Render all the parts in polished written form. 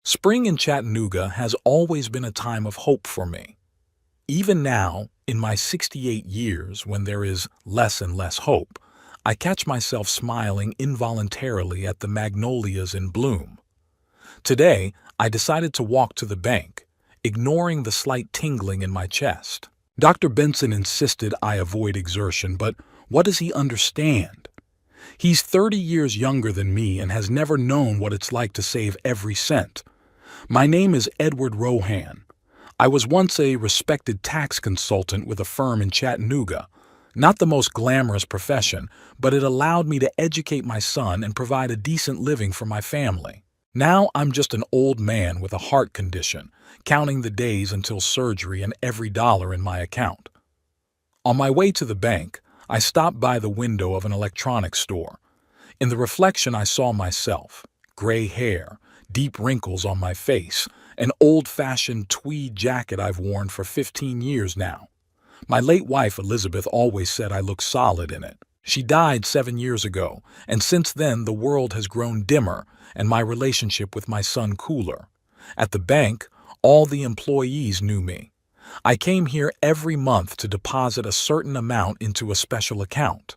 Spring in Chattanooga has always been a time of hope for me. Even now, in my 68 years, when there is less and less hope, I catch myself smiling involuntarily at the magnolias in bloom. Today, I decided to walk to the bank, ignoring the slight tingling in my chest. Dr. Benson insisted I avoid exertion, but what does he understand? He's 30 years younger than me and has never known what it's like to save every cent. My name is Edward Rohan. I was once a respected tax consultant with a firm in Chattanooga. Not the most glamorous profession, but it allowed me to educate my son and provide a decent living for my family. Now I'm just an old man with a heart condition, counting the days until surgery and every dollar in my account. On my way to the bank, I stopped by the window of an electronics store. In the reflection, I saw myself, gray hair, deep wrinkles on my face, an old-fashioned tweed jacket I've worn for 15 years now. My late wife, Elizabeth, always said I looked solid in it. She died 7 years ago, and since then the world has grown dimmer and my relationship with my son cooler. At the bank, all the employees knew me. I came here every month to deposit a certain amount into a special account.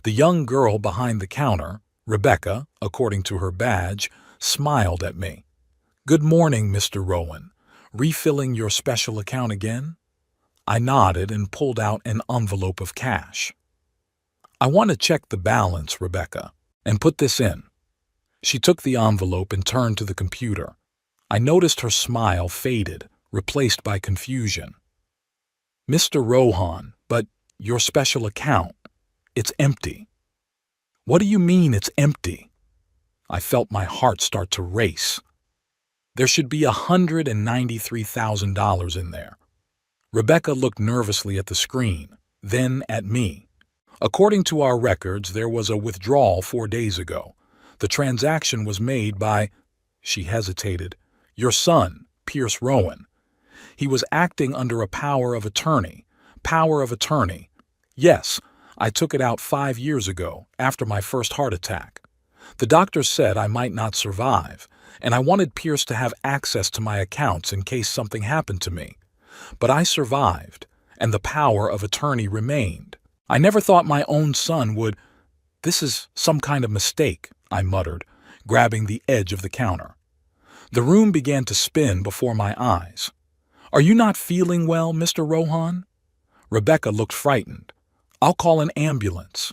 The young girl behind the counter, Rebecca, according to her badge, smiled at me. "Good morning, Mr. Rowan. Refilling your special account again?" I nodded and pulled out an envelope of cash. "I want to check the balance, Rebecca, and put this in." She took the envelope and turned to the computer. I noticed her smile faded, replaced by confusion. "Mr. Rohan, but your special account, it's empty." "What do you mean it's empty?" I felt my heart start to race. There should be $193,000 in there. Rebecca looked nervously at the screen, then at me. "According to our records, there was a withdrawal 4 days ago. The transaction was made by," she hesitated, "your son, Pierce Rowan. He was acting under a power of attorney. Power of attorney. Yes, I took it out 5 years ago, after my first heart attack. The doctors said I might not survive, and I wanted Pierce to have access to my accounts in case something happened to me. But I survived, and the power of attorney remained. I never thought my own son would—" "This is some kind of mistake," I muttered, grabbing the edge of the counter. The room began to spin before my eyes. "Are you not feeling well, Mr. Rohan?" Rebecca looked frightened. "I'll call an ambulance."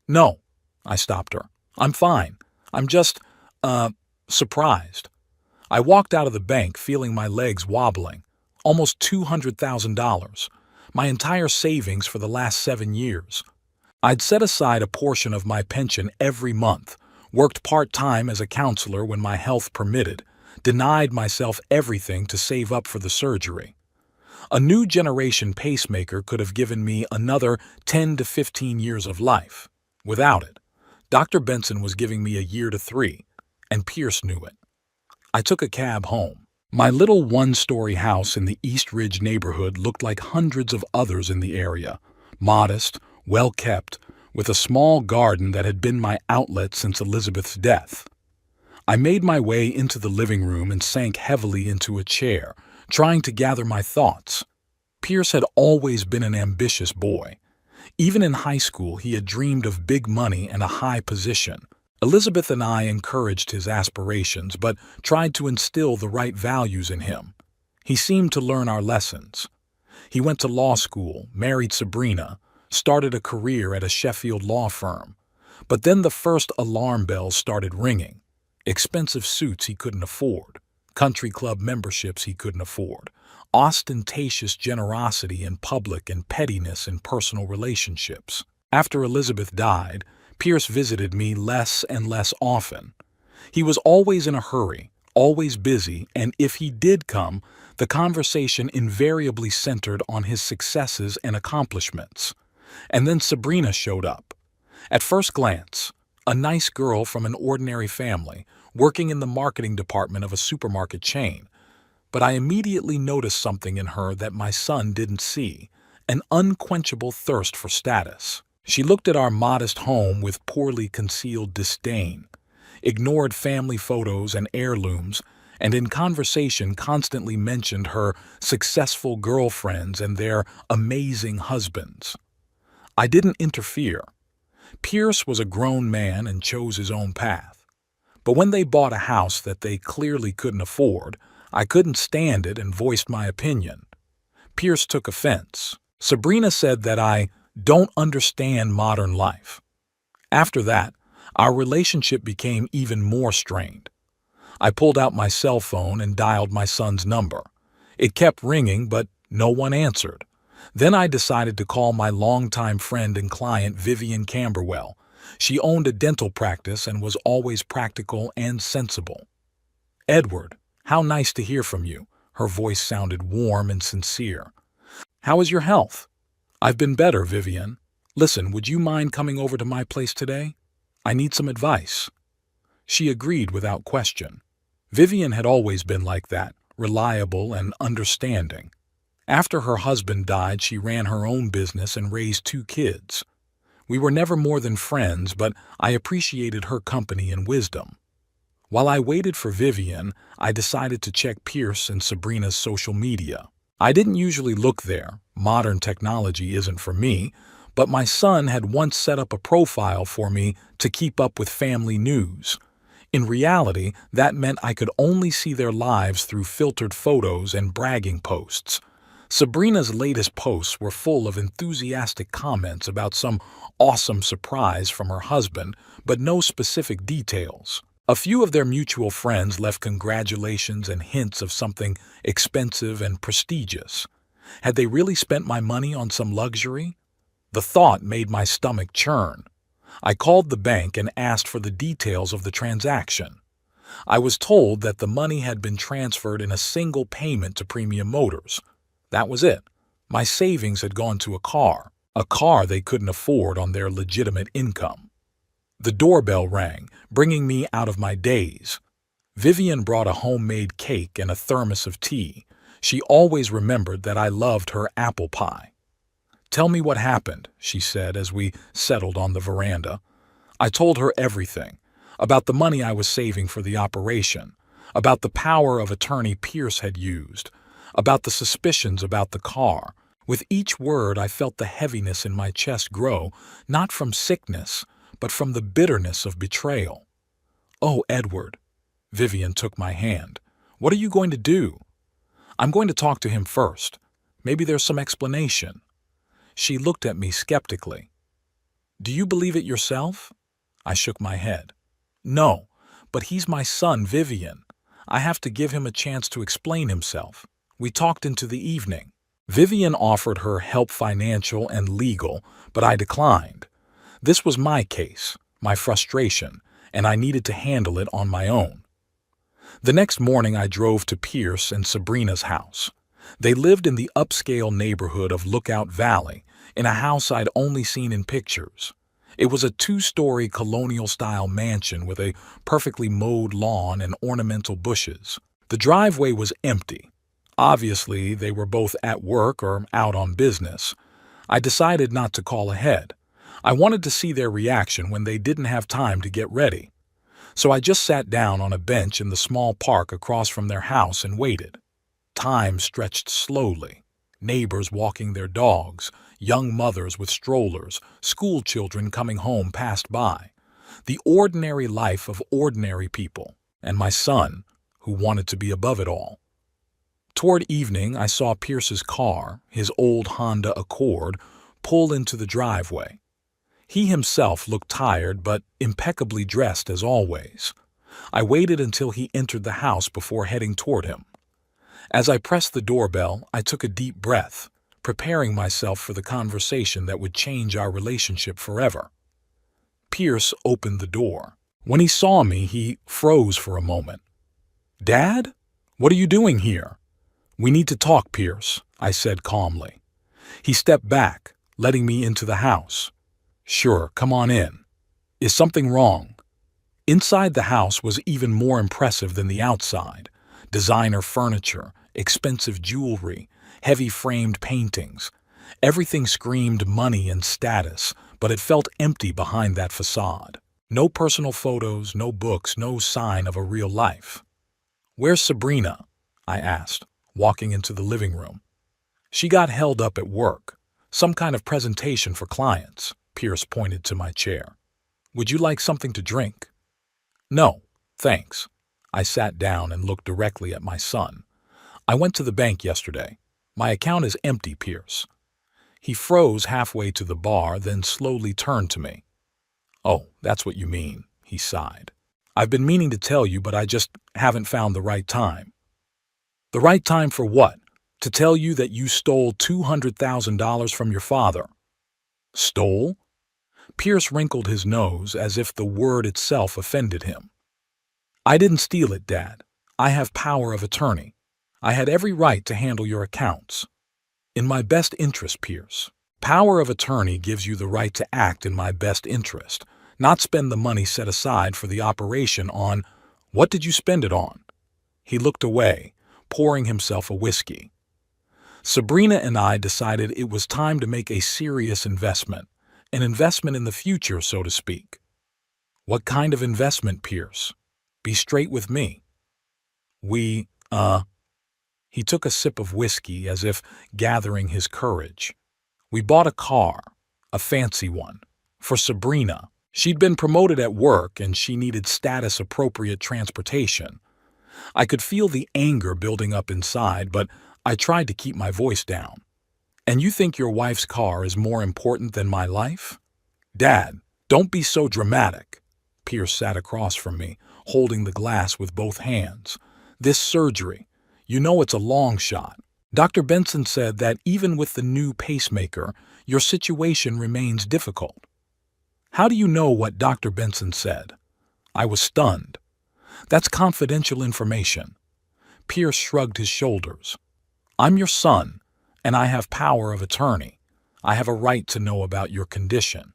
"No," I stopped her. "I'm fine. I'm just, surprised." I walked out of the bank feeling my legs wobbling. Almost $200,000. My entire savings for the last 7 years. I'd set aside a portion of my pension every month, worked part-time as a counselor when my health permitted, denied myself everything to save up for the surgery. A new generation pacemaker could have given me another 10 to 15 years of life. Without it, Dr. Benson was giving me a year to 3, and Pierce knew it. I took a cab home. My little one-story house in the East Ridge neighborhood looked like hundreds of others in the area, modest, well-kept, with a small garden that had been my outlet since Elizabeth's death. I made my way into the living room and sank heavily into a chair, trying to gather my thoughts. Pierce had always been an ambitious boy. Even in high school, he had dreamed of big money and a high position. Elizabeth and I encouraged his aspirations, but tried to instill the right values in him. He seemed to learn our lessons. He went to law school, married Sabrina, started a career at a Sheffield law firm. But then the first alarm bells started ringing. Expensive suits he couldn't afford, country club memberships he couldn't afford, ostentatious generosity in public and pettiness in personal relationships. After Elizabeth died, Pierce visited me less and less often. He was always in a hurry, always busy, and if he did come, the conversation invariably centered on his successes and accomplishments. And then Sabrina showed up. At first glance, a nice girl from an ordinary family, working in the marketing department of a supermarket chain. But I immediately noticed something in her that my son didn't see, an unquenchable thirst for status. She looked at our modest home with poorly concealed disdain, ignored family photos and heirlooms, and in conversation constantly mentioned her successful girlfriends and their amazing husbands. I didn't interfere. Pierce was a grown man and chose his own path. But when they bought a house that they clearly couldn't afford, I couldn't stand it and voiced my opinion. Pierce took offense. Sabrina said that I don't understand modern life. After that, our relationship became even more strained. I pulled out my cell phone and dialed my son's number. It kept ringing, but no one answered. Then I decided to call my longtime friend and client, Vivian Camberwell. She owned a dental practice and was always practical and sensible. "Edward, how nice to hear from you." Her voice sounded warm and sincere. "How is your health?" "I've been better, Vivian. Listen, would you mind coming over to my place today? I need some advice." She agreed without question. Vivian had always been like that, reliable and understanding. After her husband died, she ran her own business and raised 2 kids. We were never more than friends, but I appreciated her company and wisdom. While I waited for Vivian, I decided to check Pierce and Sabrina's social media. I didn't usually look there. Modern technology isn't for me, but my son had once set up a profile for me to keep up with family news. In reality, that meant I could only see their lives through filtered photos and bragging posts. Sabrina's latest posts were full of enthusiastic comments about some awesome surprise from her husband, but no specific details. A few of their mutual friends left congratulations and hints of something expensive and prestigious. Had they really spent my money on some luxury? The thought made my stomach churn. I called the bank and asked for the details of the transaction. I was told that the money had been transferred in a single payment to Premium Motors. That was it. My savings had gone to a car they couldn't afford on their legitimate income. The doorbell rang, bringing me out of my daze. Vivian brought a homemade cake and a thermos of tea. She always remembered that I loved her apple pie. "Tell me what happened," she said as we settled on the veranda. I told her everything, about the money I was saving for the operation, about the power of attorney Pierce had used, about the suspicions about the car. With each word, I felt the heaviness in my chest grow, not from sickness, but from the bitterness of betrayal. "Oh, Edward." Vivian took my hand. "What are you going to do?" "I'm going to talk to him first. Maybe there's some explanation." She looked at me skeptically. "Do you believe it yourself?" I shook my head. "No, but he's my son, Vivian. I have to give him a chance to explain himself." We talked into the evening. Vivian offered her help, financial and legal, but I declined. This was my case, my frustration, and I needed to handle it on my own. The next morning I drove to Pierce and Sabrina's house. They lived in the upscale neighborhood of Lookout Valley, in a house I'd only seen in pictures. It was a 2-story colonial-style mansion with a perfectly mowed lawn and ornamental bushes. The driveway was empty. Obviously, they were both at work or out on business. I decided not to call ahead. I wanted to see their reaction when they didn't have time to get ready. So I just sat down on a bench in the small park across from their house and waited. Time stretched slowly. Neighbors walking their dogs, young mothers with strollers, school children coming home passed by. The ordinary life of ordinary people, and my son, who wanted to be above it all. Toward evening, I saw Pierce's car, his old Honda Accord, pull into the driveway. He himself looked tired but impeccably dressed as always. I waited until he entered the house before heading toward him. As I pressed the doorbell, I took a deep breath, preparing myself for the conversation that would change our relationship forever. Pierce opened the door. When he saw me, he froze for a moment. "Dad? What are you doing here?" "We need to talk, Pierce," I said calmly. He stepped back, letting me into the house. "Sure, come on in. Is something wrong?" Inside the house was even more impressive than the outside. Designer furniture, expensive jewelry, heavy framed paintings. Everything screamed money and status, but it felt empty behind that facade. No personal photos, no books, no sign of a real life. "Where's Sabrina?" I asked, walking into the living room. "She got held up at work. Some kind of presentation for clients." Pierce pointed to my chair. "Would you like something to drink?" "No, thanks." I sat down and looked directly at my son. "I went to the bank yesterday. My account is empty, Pierce." He froze halfway to the bar, then slowly turned to me. "Oh, that's what you mean," he sighed. "I've been meaning to tell you, but I just haven't found the right time." "The right time for what? To tell you that you stole $200,000 from your father." "Stole?" Pierce wrinkled his nose as if the word itself offended him. "I didn't steal it, Dad. I have power of attorney. I had every right to handle your accounts. In my best interest, Pierce. Power of attorney gives you the right to act in my best interest, not spend the money set aside for the operation on— What did you spend it on?" He looked away, pouring himself a whiskey. "Sabrina and I decided it was time to make a serious investment, an investment in the future, so to speak." "What kind of investment, Pierce? Be straight with me." "We, He took a sip of whiskey as if gathering his courage. "We bought a car, a fancy one, for Sabrina. She'd been promoted at work and she needed status-appropriate transportation." I could feel the anger building up inside, but I tried to keep my voice down. "And you think your wife's car is more important than my life?" "Dad, don't be so dramatic." Pierce sat across from me, holding the glass with both hands. "This surgery, you know it's a long shot. Dr. Benson said that even with the new pacemaker, your situation remains difficult." "How do you know what Dr. Benson said?" I was stunned. "That's confidential information." Pierce shrugged his shoulders. "I'm your son, and I have power of attorney. I have a right to know about your condition.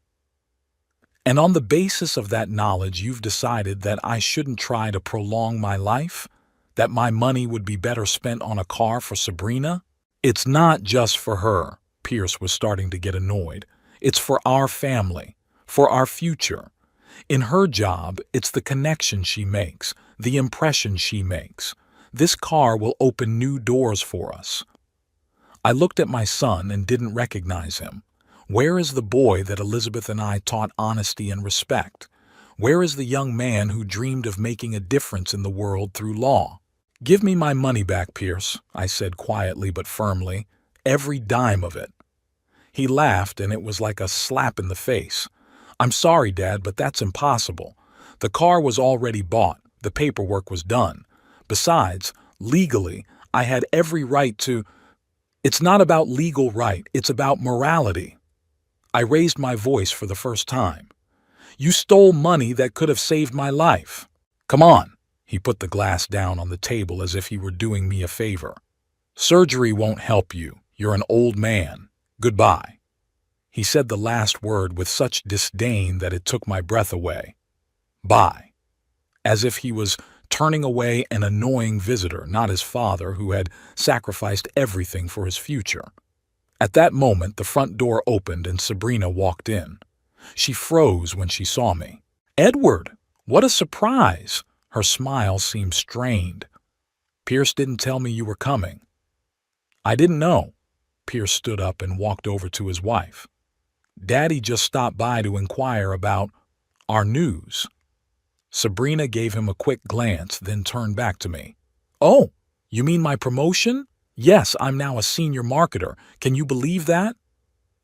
And on the basis of that knowledge, you've decided that I shouldn't try to prolong my life? That my money would be better spent on a car for Sabrina?" "It's not just for her." Pierce was starting to get annoyed. "It's for our family, for our future. In her job, it's the connection she makes, the impression she makes. This car will open new doors for us." I looked at my son and didn't recognize him. Where is the boy that Elizabeth and I taught honesty and respect? Where is the young man who dreamed of making a difference in the world through law? "Give me my money back, Pierce," I said quietly but firmly. "Every dime of it." He laughed, and it was like a slap in the face. "I'm sorry, Dad, but that's impossible. The car was already bought. The paperwork was done. Besides, legally, I had every right to—" "It's not about legal right. It's about morality." I raised my voice for the first time. "You stole money that could have saved my life. Come on." He put the glass down on the table as if he were doing me a favor. "Surgery won't help you. You're an old man. Goodbye." He said the last word with such disdain that it took my breath away. "Bye." As if he was turning away an annoying visitor, not his father, who had sacrificed everything for his future. At that moment, the front door opened and Sabrina walked in. She froze when she saw me. "Edward, what a surprise!" Her smile seemed strained. "Pierce didn't tell me you were coming." "I didn't know." Pierce stood up and walked over to his wife. "Daddy just stopped by to inquire about our news." Sabrina gave him a quick glance, then turned back to me. "Oh, you mean my promotion? Yes, I'm now a senior marketer. Can you believe that?"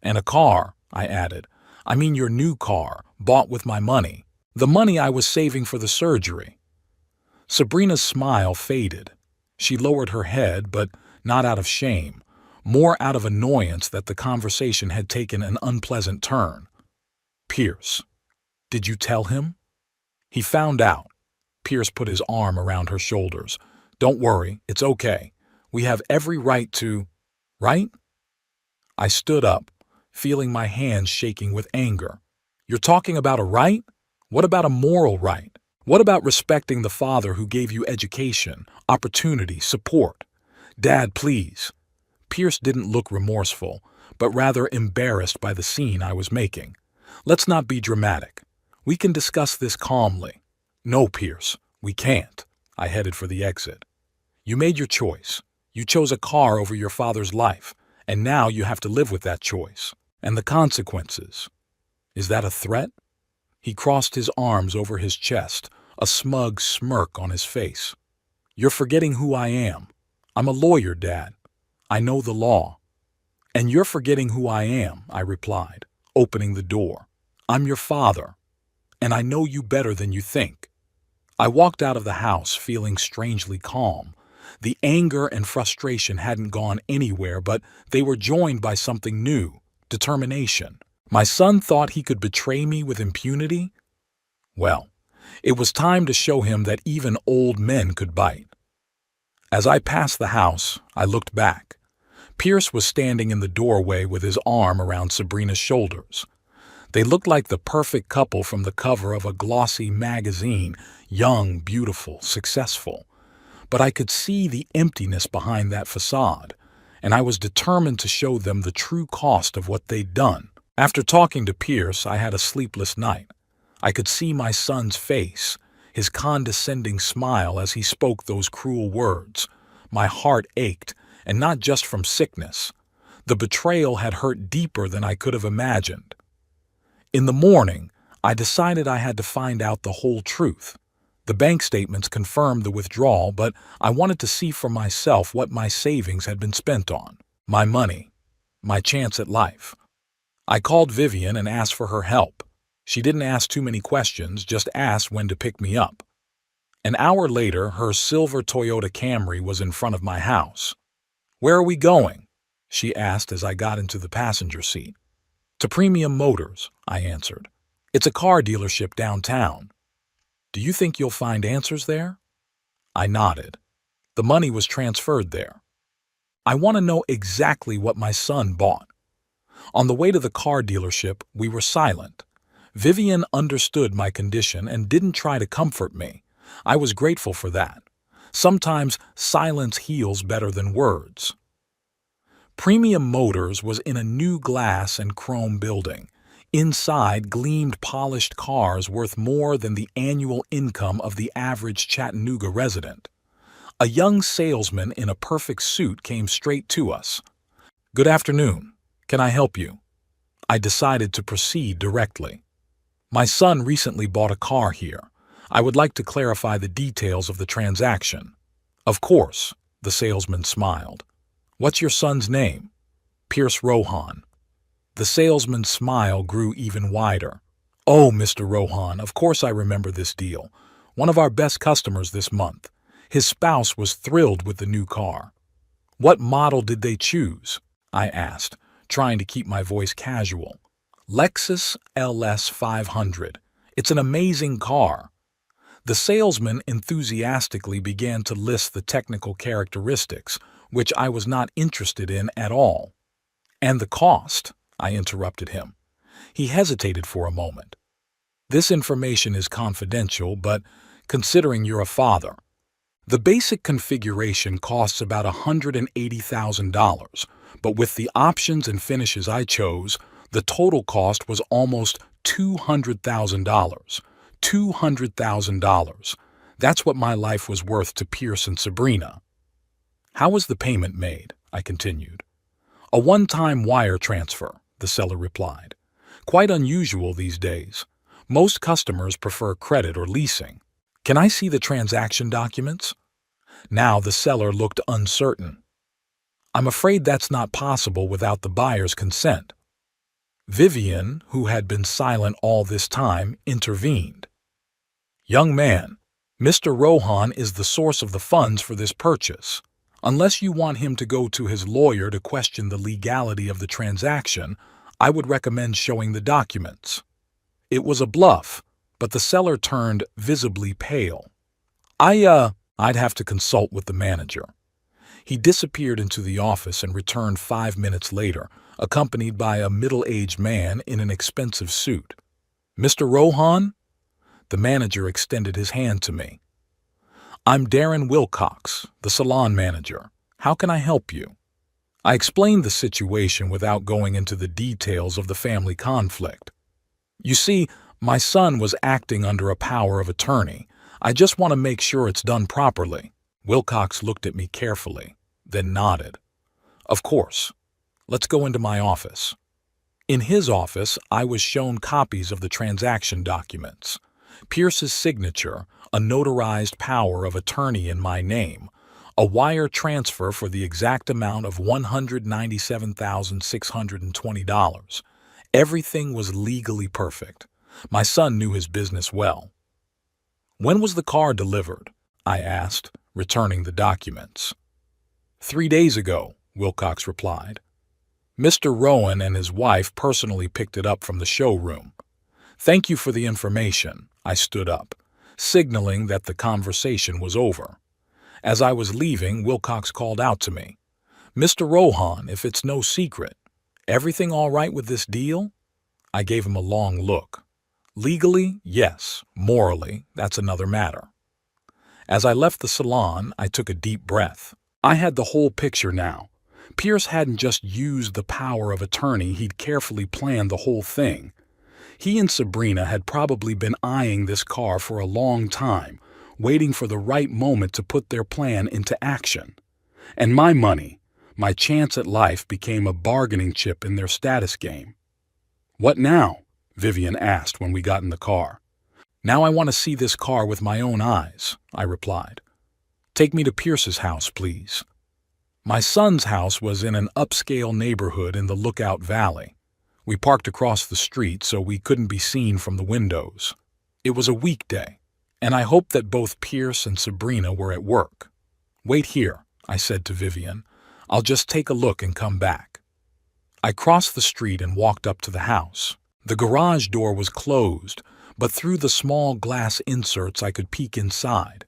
"And a car," I added. "I mean your new car, bought with my money. The money I was saving for the surgery." Sabrina's smile faded. She lowered her head, but not out of shame, more out of annoyance that the conversation had taken an unpleasant turn. "Pierce, did you tell him?" "He found out." Pierce put his arm around her shoulders. "Don't worry, it's okay. We have every right to— Right?" I stood up, feeling my hands shaking with anger. "You're talking about a right? What about a moral right? What about respecting the father who gave you education, opportunity, support? Dad, please." Pierce didn't look remorseful, but rather embarrassed by the scene I was making. "Let's not be dramatic. We can discuss this calmly." "No, Pierce, we can't." I headed for the exit. You made your choice. You chose a car over your father's life, and now you have to live with that choice. And the consequences. Is that a threat? He crossed his arms over his chest, a smug smirk on his face. You're forgetting who I am. I'm a lawyer, Dad. I know the law. And you're forgetting who I am, I replied, opening the door. I'm your father, and I know you better than you think. I walked out of the house feeling strangely calm. The anger and frustration hadn't gone anywhere, but they were joined by something new, determination. My son thought he could betray me with impunity? Well, it was time to show him that even old men could bite. As I passed the house, I looked back. Pierce was standing in the doorway with his arm around Sabrina's shoulders. They looked like the perfect couple from the cover of a glossy magazine, young, beautiful, successful. But I could see the emptiness behind that facade, and I was determined to show them the true cost of what they'd done. After talking to Pierce, I had a sleepless night. I could see my son's face, his condescending smile as he spoke those cruel words. My heart ached, and not just from sickness. The betrayal had hurt deeper than I could have imagined. In the morning, I decided I had to find out the whole truth. The bank statements confirmed the withdrawal, but I wanted to see for myself what my savings had been spent on. My money. My chance at life. I called Vivian and asked for her help. She didn't ask too many questions, just asked when to pick me up. An hour later, her silver Toyota Camry was in front of my house. "Where are we going?" she asked as I got into the passenger seat. "To Premium Motors," I answered. "It's a car dealership downtown." "Do you think you'll find answers there?" I nodded. The money was transferred there. I want to know exactly what my son bought. On the way to the car dealership, we were silent. Vivian understood my condition and didn't try to comfort me. I was grateful for that. Sometimes silence heals better than words. Premium Motors was in a new glass and chrome building. Inside gleamed polished cars worth more than the annual income of the average Chattanooga resident. A young salesman in a perfect suit came straight to us. "Good afternoon. Can I help you?" I decided to proceed directly. "My son recently bought a car here. I would like to clarify the details of the transaction." "Of course," the salesman smiled. "What's your son's name?" "Pierce Rohan." The salesman's smile grew even wider. "Oh, Mr. Rohan, of course I remember this deal. One of our best customers this month. His spouse was thrilled with the new car." "What model did they choose?" I asked, trying to keep my voice casual. "Lexus LS 500. It's an amazing car." The salesman enthusiastically began to list the technical characteristics, which I was not interested in at all. "And the cost?" I interrupted him. He hesitated for a moment. "This information is confidential, but considering you're a father, the basic configuration costs about $180,000, but with the options and finishes I chose, the total cost was almost $200,000. $200,000. That's what my life was worth to Pierce and Sabrina." "How was the payment made?" I continued. "A one-time wire transfer," the seller replied. "Quite unusual these days. Most customers prefer credit or leasing." "Can I see the transaction documents?" Now the seller looked uncertain. "I'm afraid that's not possible without the buyer's consent." Vivian, who had been silent all this time, intervened. "Young man, Mr. Rohan is the source of the funds for this purchase. Unless you want him to go to his lawyer to question the legality of the transaction, I would recommend showing the documents." It was a bluff, but the seller turned visibly pale. I'd have to consult with the manager." He disappeared into the office and returned 5 minutes later, accompanied by a middle-aged man in an expensive suit. "Mr. Rohan?" The manager extended his hand to me. "I'm Darren Wilcox, the salon manager. How can I help you?" I explained the situation without going into the details of the family conflict. "You see, my son was acting under a power of attorney. I just want to make sure it's done properly." Wilcox looked at me carefully, then nodded. Of course. Let's go into my office. In his office, I was shown copies of the transaction documents. Pierce's signature, a notarized power of attorney in my name, a wire transfer for the exact amount of $197,620. Everything was legally perfect. My son knew his business well. When was the car delivered? I asked, returning the documents. 3 days ago, Wilcox replied. Mr. Rowan and his wife personally picked it up from the showroom. Thank you for the information. I stood up, signaling that the conversation was over. As I was leaving, Wilcox called out to me. Mr. Rohan, if it's no secret, everything all right with this deal? I gave him a long look. Legally, yes. Morally, that's another matter. As I left the salon, I took a deep breath. I had the whole picture now. Pierce hadn't just used the power of attorney, he'd carefully planned the whole thing. He and Sabrina had probably been eyeing this car for a long time, waiting for the right moment to put their plan into action. And my money, my chance at life, became a bargaining chip in their status game. What now? Vivian asked when we got in the car. Now I want to see this car with my own eyes, I replied. Take me to Pierce's house, please. My son's house was in an upscale neighborhood in the Lookout Valley. We parked across the street so we couldn't be seen from the windows. It was a weekday, and I hoped that both Pierce and Sabrina were at work. Wait here, I said to Vivian. I'll just take a look and come back. I crossed the street and walked up to the house. The garage door was closed, but through the small glass inserts I could peek inside.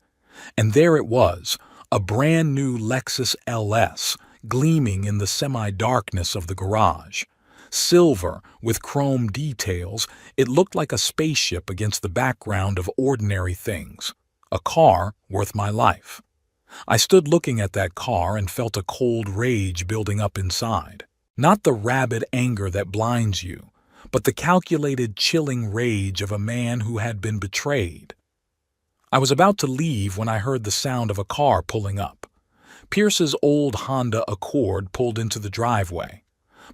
And there it was, a brand new Lexus LS, gleaming in the semi-darkness of the garage. Silver, with chrome details, it looked like a spaceship against the background of ordinary things. A car worth my life. I stood looking at that car and felt a cold rage building up inside. Not the rabid anger that blinds you, but the calculated, chilling rage of a man who had been betrayed. I was about to leave when I heard the sound of a car pulling up. Pierce's old Honda Accord pulled into the driveway.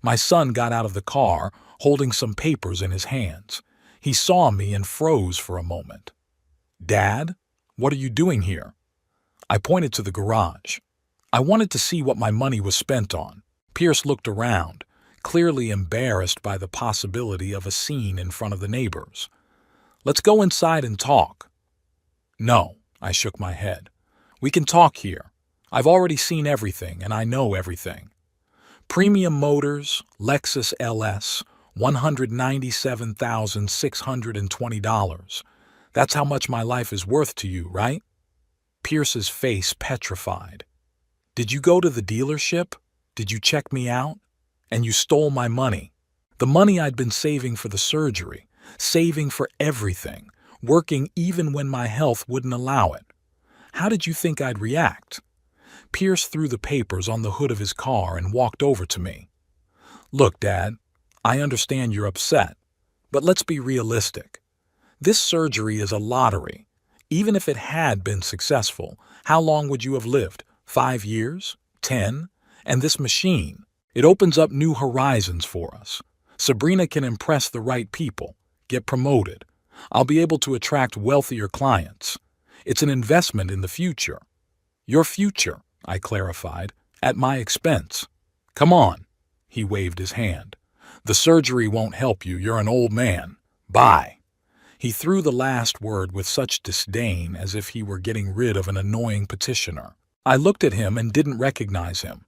My son got out of the car, holding some papers in his hands. He saw me and froze for a moment. Dad, what are you doing here? I pointed to the garage. I wanted to see what my money was spent on. Pierce looked around, clearly embarrassed by the possibility of a scene in front of the neighbors. Let's go inside and talk. No, I shook my head. We can talk here. I've already seen everything, and I know everything. Premium Motors, Lexus LS, $197,620. That's how much my life is worth to you, right? Pierce's face petrified. Did you go to the dealership? Did you check me out? And you stole my money. The money I'd been saving for the surgery, saving for everything, working even when my health wouldn't allow it. How did you think I'd react? Pierce threw the papers on the hood of his car and walked over to me. Look, Dad, I understand you're upset, but let's be realistic. This surgery is a lottery. Even if it had been successful, how long would you have lived? 5 years? 10? And this machine, it opens up new horizons for us. Sabrina can impress the right people, get promoted. I'll be able to attract wealthier clients. It's an investment in the future. Your future, I clarified, at my expense. Come on. He waved his hand. The surgery won't help you. You're an old man. Bye. He threw the last word with such disdain as if he were getting rid of an annoying petitioner. I looked at him and didn't recognize him.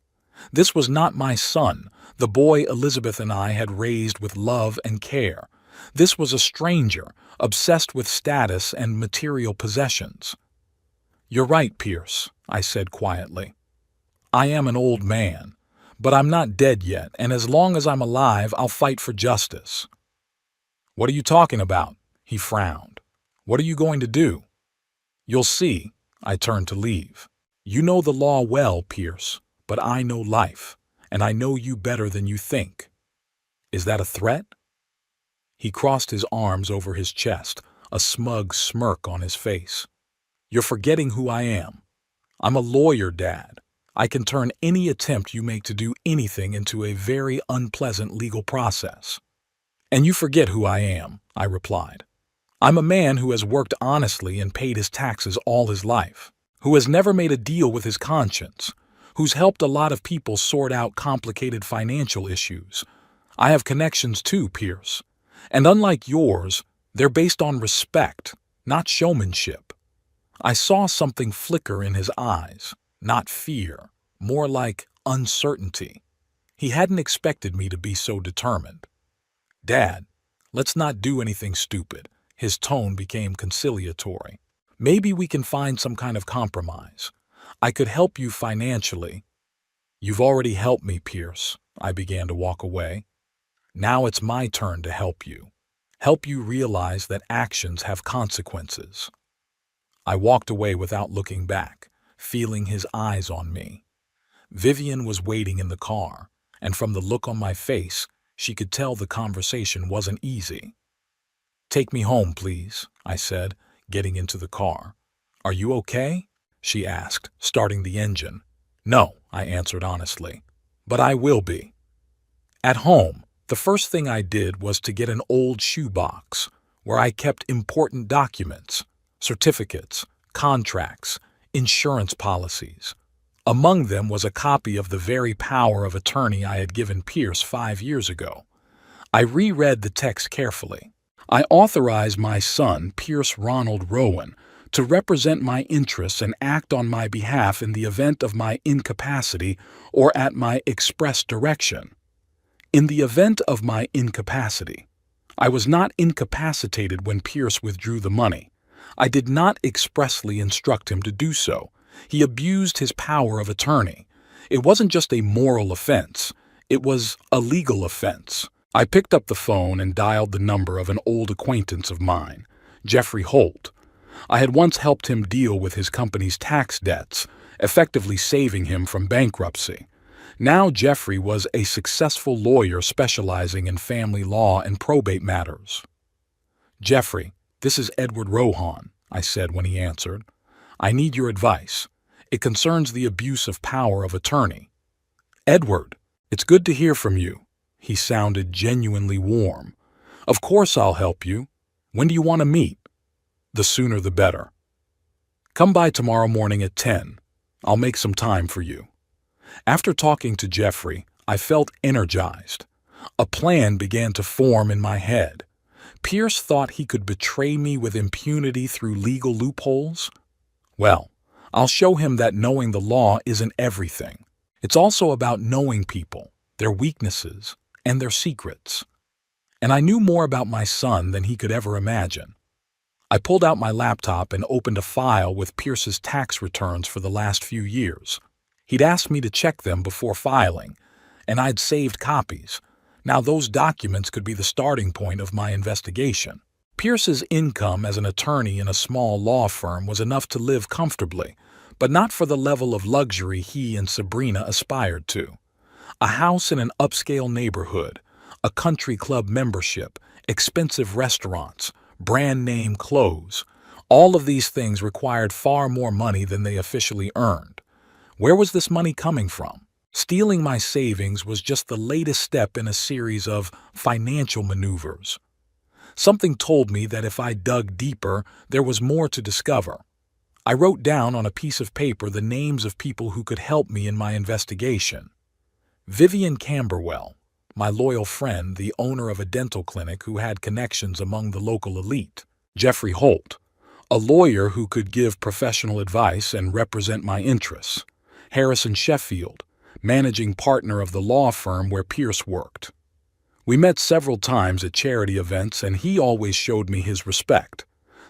This was not my son, the boy Elizabeth and I had raised with love and care. This was a stranger, obsessed with status and material possessions. You're right, Pierce, I said quietly. I am an old man, but I'm not dead yet, and as long as I'm alive, I'll fight for justice. What are you talking about? He frowned. What are you going to do? You'll see. I turned to leave. You know the law well, Pierce, but I know life, and I know you better than you think. Is that a threat? He crossed his arms over his chest, a smug smirk on his face. You're forgetting who I am. I'm a lawyer, Dad. I can turn any attempt you make to do anything into a very unpleasant legal process. And you forget who I am, I replied. I'm a man who has worked honestly and paid his taxes all his life, who has never made a deal with his conscience, who's helped a lot of people sort out complicated financial issues. I have connections too, Pierce. And unlike yours, they're based on respect, not showmanship. I saw something flicker in his eyes, not fear, more like uncertainty. He hadn't expected me to be so determined. Dad, let's not do anything stupid. His tone became conciliatory. Maybe we can find some kind of compromise. I could help you financially. You've already helped me, Pierce. I began to walk away. Now it's my turn to help you. Help you realize that actions have consequences. I walked away without looking back, feeling his eyes on me. Vivian was waiting in the car, and from the look on my face, she could tell the conversation wasn't easy. Take me home, please, I said, getting into the car. Are you okay? She asked, starting the engine. No, I answered honestly, but I will be. At home, the first thing I did was to get an old shoebox where I kept important documents, certificates, contracts, insurance policies. Among them was a copy of the very power of attorney I had given Pierce 5 years ago. I reread the text carefully. I authorized my son, Pierce Ronald Rowan, to represent my interests and act on my behalf in the event of my incapacity or at my express direction. In the event of my incapacity, I was not incapacitated when Pierce withdrew the money. I did not expressly instruct him to do so. He abused his power of attorney. It wasn't just a moral offense. It was a legal offense. I picked up the phone and dialed the number of an old acquaintance of mine, Jeffrey Holt. I had once helped him deal with his company's tax debts, effectively saving him from bankruptcy. Now Jeffrey was a successful lawyer specializing in family law and probate matters. Jeffrey, this is Edward Rohan, I said when he answered. I need your advice. It concerns the abuse of power of attorney. Edward, it's good to hear from you. He sounded genuinely warm. Of course I'll help you. When do you want to meet? The sooner the better. Come by tomorrow morning at 10. I'll make some time for you. After talking to Jeffrey, I felt energized. A plan began to form in my head. Pierce thought he could betray me with impunity through legal loopholes? Well, I'll show him that knowing the law isn't everything. It's also about knowing people, their weaknesses, and their secrets. And I knew more about my son than he could ever imagine. I pulled out my laptop and opened a file with Pierce's tax returns for the last few years. He'd asked me to check them before filing, and I'd saved copies. Now those documents could be the starting point of my investigation. Pierce's income as an attorney in a small law firm was enough to live comfortably, but not for the level of luxury he and Sabrina aspired to. A house in an upscale neighborhood, a country club membership, expensive restaurants, brand-name clothes. All of these things required far more money than they officially earned. Where was this money coming from? Stealing my savings was just the latest step in a series of financial maneuvers. Something told me that if I dug deeper, there was more to discover. I wrote down on a piece of paper the names of people who could help me in my investigation. Vivian Camberwell, my loyal friend, the owner of a dental clinic who had connections among the local elite. Jeffrey Holt, a lawyer who could give professional advice and represent my interests. Harrison Sheffield, managing partner of the law firm where Pierce worked. We met several times at charity events, and he always showed me his respect.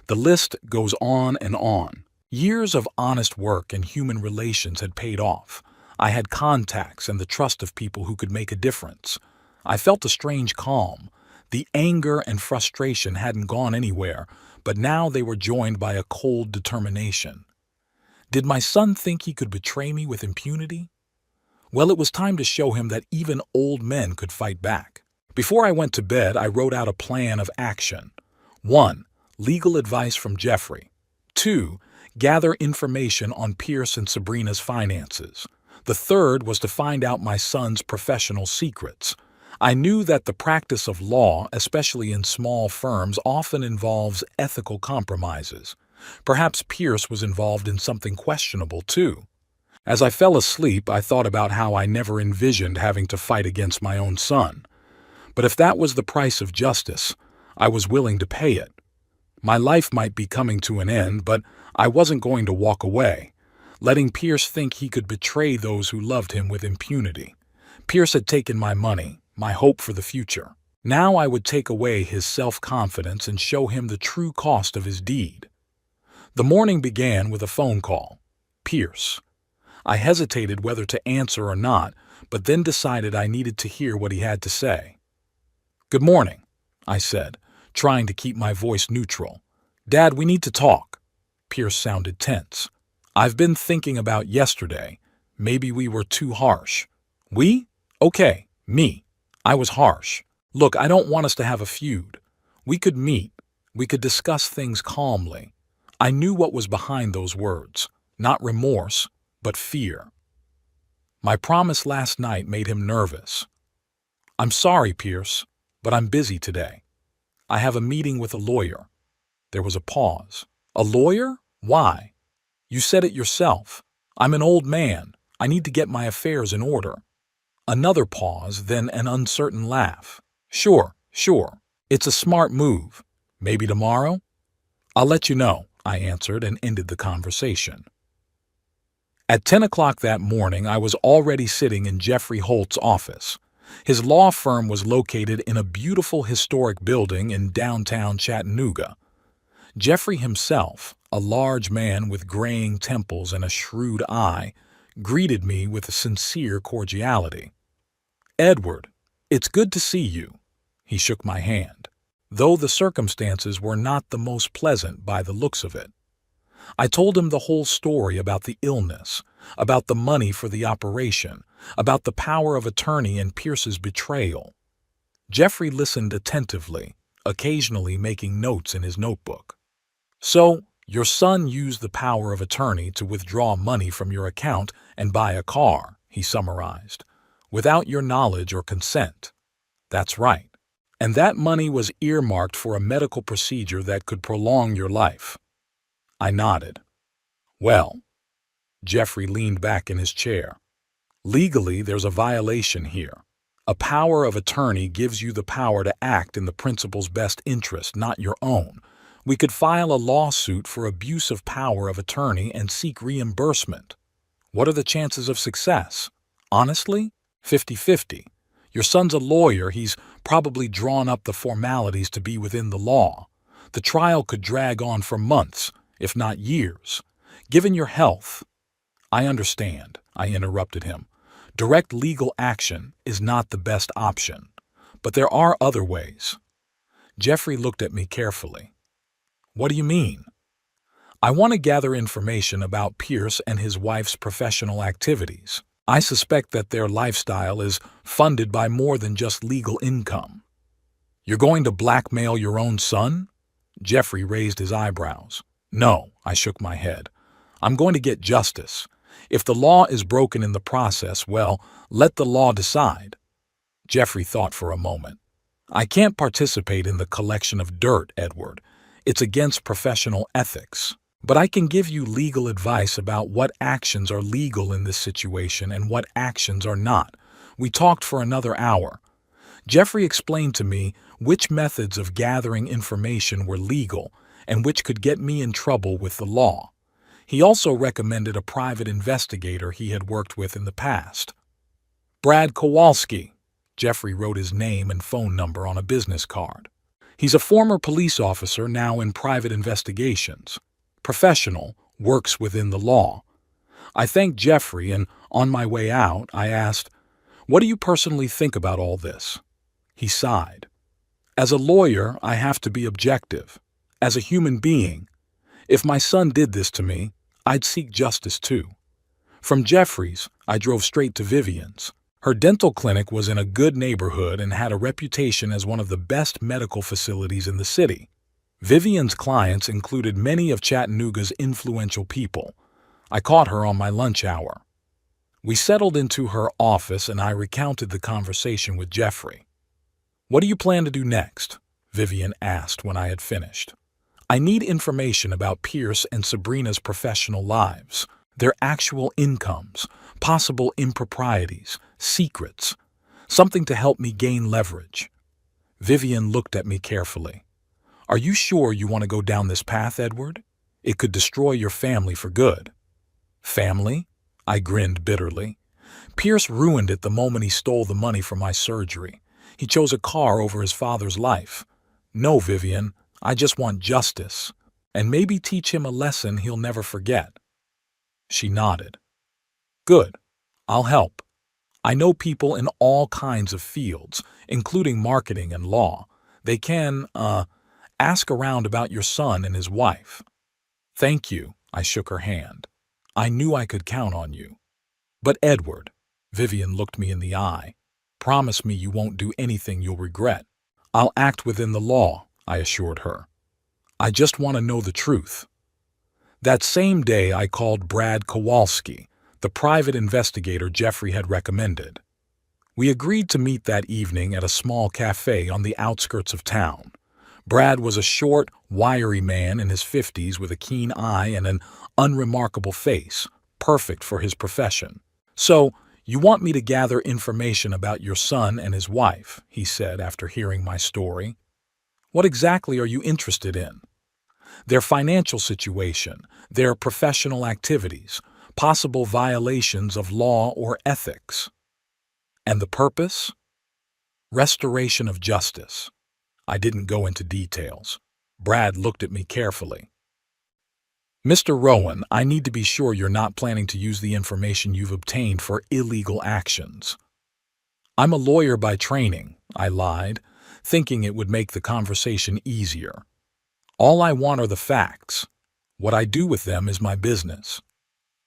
The list goes on and on. Years of honest work and human relations had paid off. I had contacts and the trust of people who could make a difference. I felt a strange calm. The anger and frustration hadn't gone anywhere, but now they were joined by a cold determination. Did my son think he could betray me with impunity? Well, it was time to show him that even old men could fight back. Before I went to bed, I wrote out a plan of action. 1. Legal advice from Jeffrey. 2. gather information on Pierce and Sabrina's finances. The third was to find out my son's professional secrets. I knew that the practice of law, especially in small firms, often involves ethical compromises. Perhaps Pierce was involved in something questionable, too. As I fell asleep, I thought about how I never envisioned having to fight against my own son. But if that was the price of justice, I was willing to pay it. My life might be coming to an end, but I wasn't going to walk away, letting Pierce think he could betray those who loved him with impunity. Pierce had taken my money, my hope for the future. Now I would take away his self-confidence and show him the true cost of his deed. The morning began with a phone call. Pierce. I hesitated whether to answer or not, but then decided I needed to hear what he had to say. "Good morning," I said, trying to keep my voice neutral. "Dad, we need to talk." Pierce sounded tense. "I've been thinking about yesterday. Maybe we were too harsh." "We? Okay, me. I was harsh. Look, I don't want us to have a feud. We could meet. We could discuss things calmly." I knew what was behind those words. Not remorse, but fear. My promise last night made him nervous. "I'm sorry, Pierce, but I'm busy today. I have a meeting with a lawyer." There was a pause. "A lawyer? Why?" "You said it yourself. I'm an old man. I need to get my affairs in order." Another pause, then an uncertain laugh. Sure. It's a smart move. Maybe tomorrow?" "I'll let you know," I answered and ended the conversation. At 10 o'clock that morning, I was already sitting in Jeffrey Holt's office. His law firm was located in a beautiful historic building in downtown Chattanooga. Jeffrey himself, a large man with graying temples and a shrewd eye, greeted me with a sincere cordiality. "Edward, it's good to see you." He shook my hand, though the circumstances were not the most pleasant by the looks of it. I told him the whole story about the illness, about the money for the operation, about the power of attorney and Pierce's betrayal. Jeffrey listened attentively, occasionally making notes in his notebook. "So, your son used the power of attorney to withdraw money from your account and buy a car," he summarized, "without your knowledge or consent." "That's right. And that money was earmarked for a medical procedure that could prolong your life." I nodded. "Well," Jeffrey leaned back in his chair, "legally there's a violation here. A power of attorney gives you the power to act in the principal's best interest, not your own. We could file a lawsuit for abuse of power of attorney and seek reimbursement. What are the chances of success? Honestly, 50-50. Your son's a lawyer. He's probably drawn up the formalities to be within the law. The trial could drag on for months, if not years. Given your health—" "I understand," I interrupted him. "Direct legal action is not the best option, but there are other ways." Jeffrey looked at me carefully. "What do you mean?" "I want to gather information about Pierce and his wife's professional activities. I suspect that their lifestyle is funded by more than just legal income." "You're going to blackmail your own son?" Jeffrey raised his eyebrows. "No," I shook my head. "I'm going to get justice. If the law is broken in the process, well, let the law decide." Jeffrey thought for a moment. "I can't participate in the collection of dirt, Edward. It's against professional ethics. But I can give you legal advice about what actions are legal in this situation and what actions are not." We talked for another hour. Jeffrey explained to me which methods of gathering information were legal and which could get me in trouble with the law. He also recommended a private investigator he had worked with in the past. "Brad Kowalski." Jeffrey wrote his name and phone number on a business card. "He's a former police officer now in private investigations. Professional, works within the law." I thanked Jeffrey, and on my way out, I asked, "What do you personally think about all this?" He sighed. "As a lawyer, I have to be objective. As a human being, if my son did this to me, I'd seek justice too." From Jeffrey's, I drove straight to Vivian's. Her dental clinic was in a good neighborhood and had a reputation as one of the best medical facilities in the city. Vivian's clients included many of Chattanooga's influential people. I caught her on my lunch hour. We settled into her office and I recounted the conversation with Jeffrey. "What do you plan to do next?" Vivian asked when I had finished. "I need information about Pierce and Sabrina's professional lives, their actual incomes, possible improprieties, secrets, something to help me gain leverage." Vivian looked at me carefully. "Are you sure you want to go down this path, Edward? It could destroy your family for good." "Family?" I grinned bitterly. "Pierce ruined it the moment he stole the money for my surgery. He chose a car over his father's life. No, Vivian, I just want justice, and maybe teach him a lesson he'll never forget." She nodded. "Good. I'll help. I know people in all kinds of fields, including marketing and law. They can, ask around about your son and his wife." "Thank you," I shook her hand. "I knew I could count on you." "But Edward," Vivian looked me in the eye, "promise me you won't do anything you'll regret." "I'll act within the law," I assured her. "I just want to know the truth." That same day I called Brad Kowalski, the private investigator Jeffrey had recommended. We agreed to meet that evening at a small cafe on the outskirts of town. Brad was a short, wiry man in his 50s with a keen eye and an unremarkable face, perfect for his profession. "So, you want me to gather information about your son and his wife," he said after hearing my story. "What exactly are you interested in?" "Their financial situation, their professional activities, possible violations of law or ethics." "And the purpose?" "Restoration of justice." I didn't go into details. Brad looked at me carefully. "Mr. Rowan, I need to be sure you're not planning to use the information you've obtained for illegal actions." "I'm a lawyer by training," I lied, thinking it would make the conversation easier. "All I want are the facts. What I do with them is my business."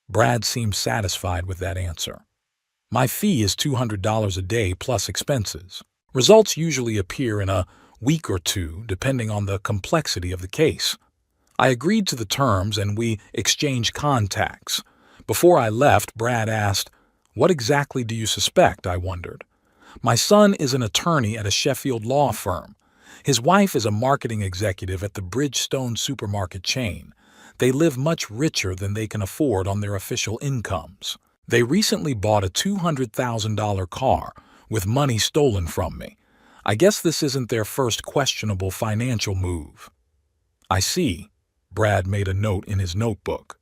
Brad seemed satisfied with that answer. "My fee is $200 a day plus expenses. Results usually appear in a week or two, depending on the complexity of the case." I agreed to the terms and we exchanged contacts. Before I left, Brad asked, "What exactly do you suspect?" I wondered. "My son is an attorney at a Sheffield law firm. His wife is a marketing executive at the Bridgestone supermarket chain. They live much richer than they can afford on their official incomes. They recently bought a $200,000 car with money stolen from me. I guess this isn't their first questionable financial move." "I see." Brad made a note in his notebook.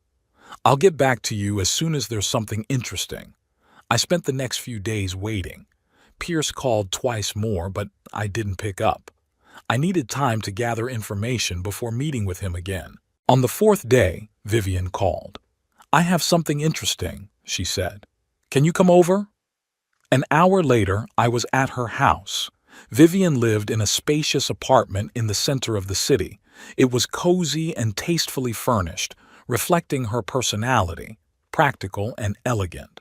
"I'll get back to you as soon as there's something interesting." I spent the next few days waiting. Pierce called twice more, but I didn't pick up. I needed time to gather information before meeting with him again. On the fourth day, Vivian called. "I have something interesting," she said. "Can you come over?" An hour later, I was at her house. Vivian lived in a spacious apartment in the center of the city. It was cozy and tastefully furnished, reflecting her personality, practical and elegant.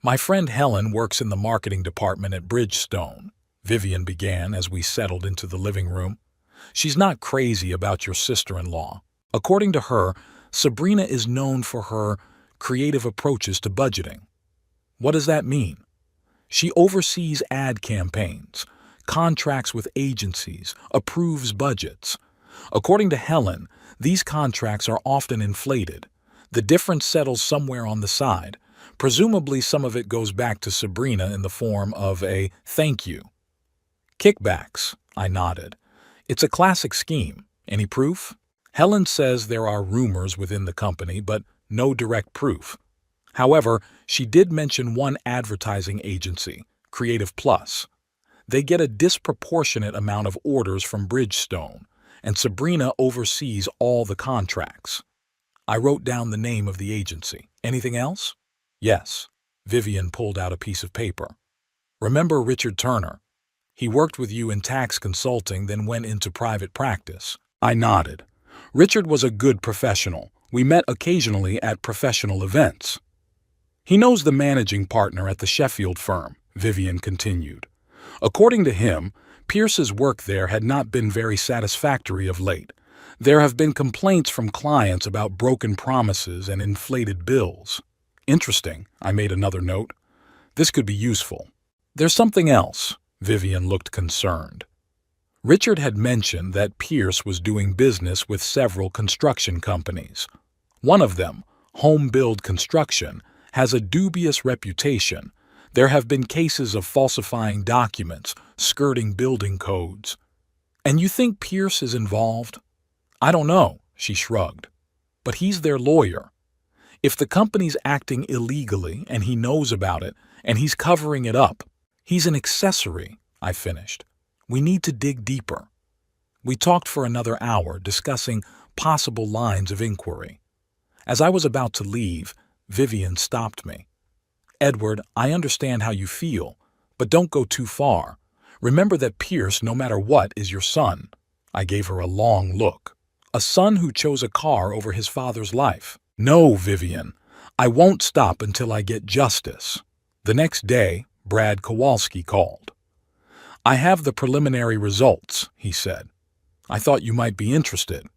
"My friend Helen works in the marketing department at Bridgestone," Vivian began as we settled into the living room. "She's not crazy about your sister-in-law. According to her, Sabrina is known for her creative approaches to budgeting." "What does that mean?" "She oversees ad campaigns, contracts with agencies, approves budgets. According to Helen, these contracts are often inflated. The difference settles somewhere on the side. Presumably some of it goes back to Sabrina in the form of a thank you." "Kickbacks," I nodded. "It's a classic scheme. Any proof?" "Helen says there are rumors within the company, but no direct proof. However, she did mention one advertising agency, Creative Plus. They get a disproportionate amount of orders from Bridgestone, and Sabrina oversees all the contracts." I wrote down the name of the agency. "Anything else?" "Yes." Vivian pulled out a piece of paper. "Remember Richard Turner? He worked with you in tax consulting, then went into private practice." I nodded. "Richard was a good professional. We met occasionally at professional events." "He knows the managing partner at the Sheffield firm," Vivian continued. "According to him, Pierce's work there had not been very satisfactory of late. There have been complaints from clients about broken promises and inflated bills. Interesting, I made another note. This could be useful. There's something else. Vivian looked concerned. Richard had mentioned that Pierce was doing business with several construction companies. One of them, Home Build Construction, has a dubious reputation. There have been cases of falsifying documents, skirting building codes. And you think Pierce is involved? I don't know, she shrugged. But he's their lawyer. If the company's acting illegally and he knows about it and he's covering it up, he's an accessory, I finished. We need to dig deeper. We talked for another hour discussing possible lines of inquiry. As I was about to leave, Vivian stopped me. Edward, I understand how you feel, but don't go too far. Remember that Pierce, no matter what, is your son. I gave her a long look. A son who chose a car over his father's life. No, Vivian, I won't stop until I get justice. The next day, Brad Kowalski called. I have the preliminary results, he said. I thought you might be interested.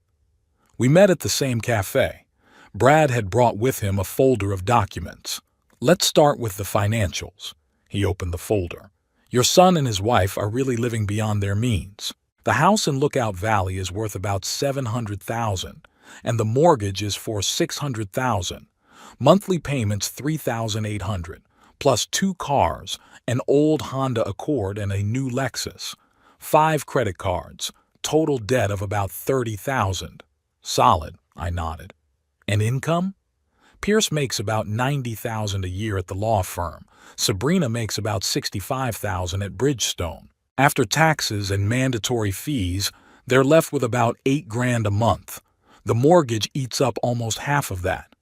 We met at the same cafe. Brad had brought with him a folder of documents. Let's start with the financials. He opened the folder. Your son and his wife are really living beyond their means. The house in Lookout Valley is worth about $700,000, and the mortgage is for $600,000. Monthly payments $3,800, plus 2 cars, an old Honda Accord and a new Lexus. 5 credit cards, total debt of about $30,000. Solid, I nodded. And income? Pierce makes about $90,000 a year at the law firm. Sabrina makes about $65,000 at Bridgestone. After taxes and mandatory fees, they're left with about $8,000 a month. The mortgage eats up almost half of that.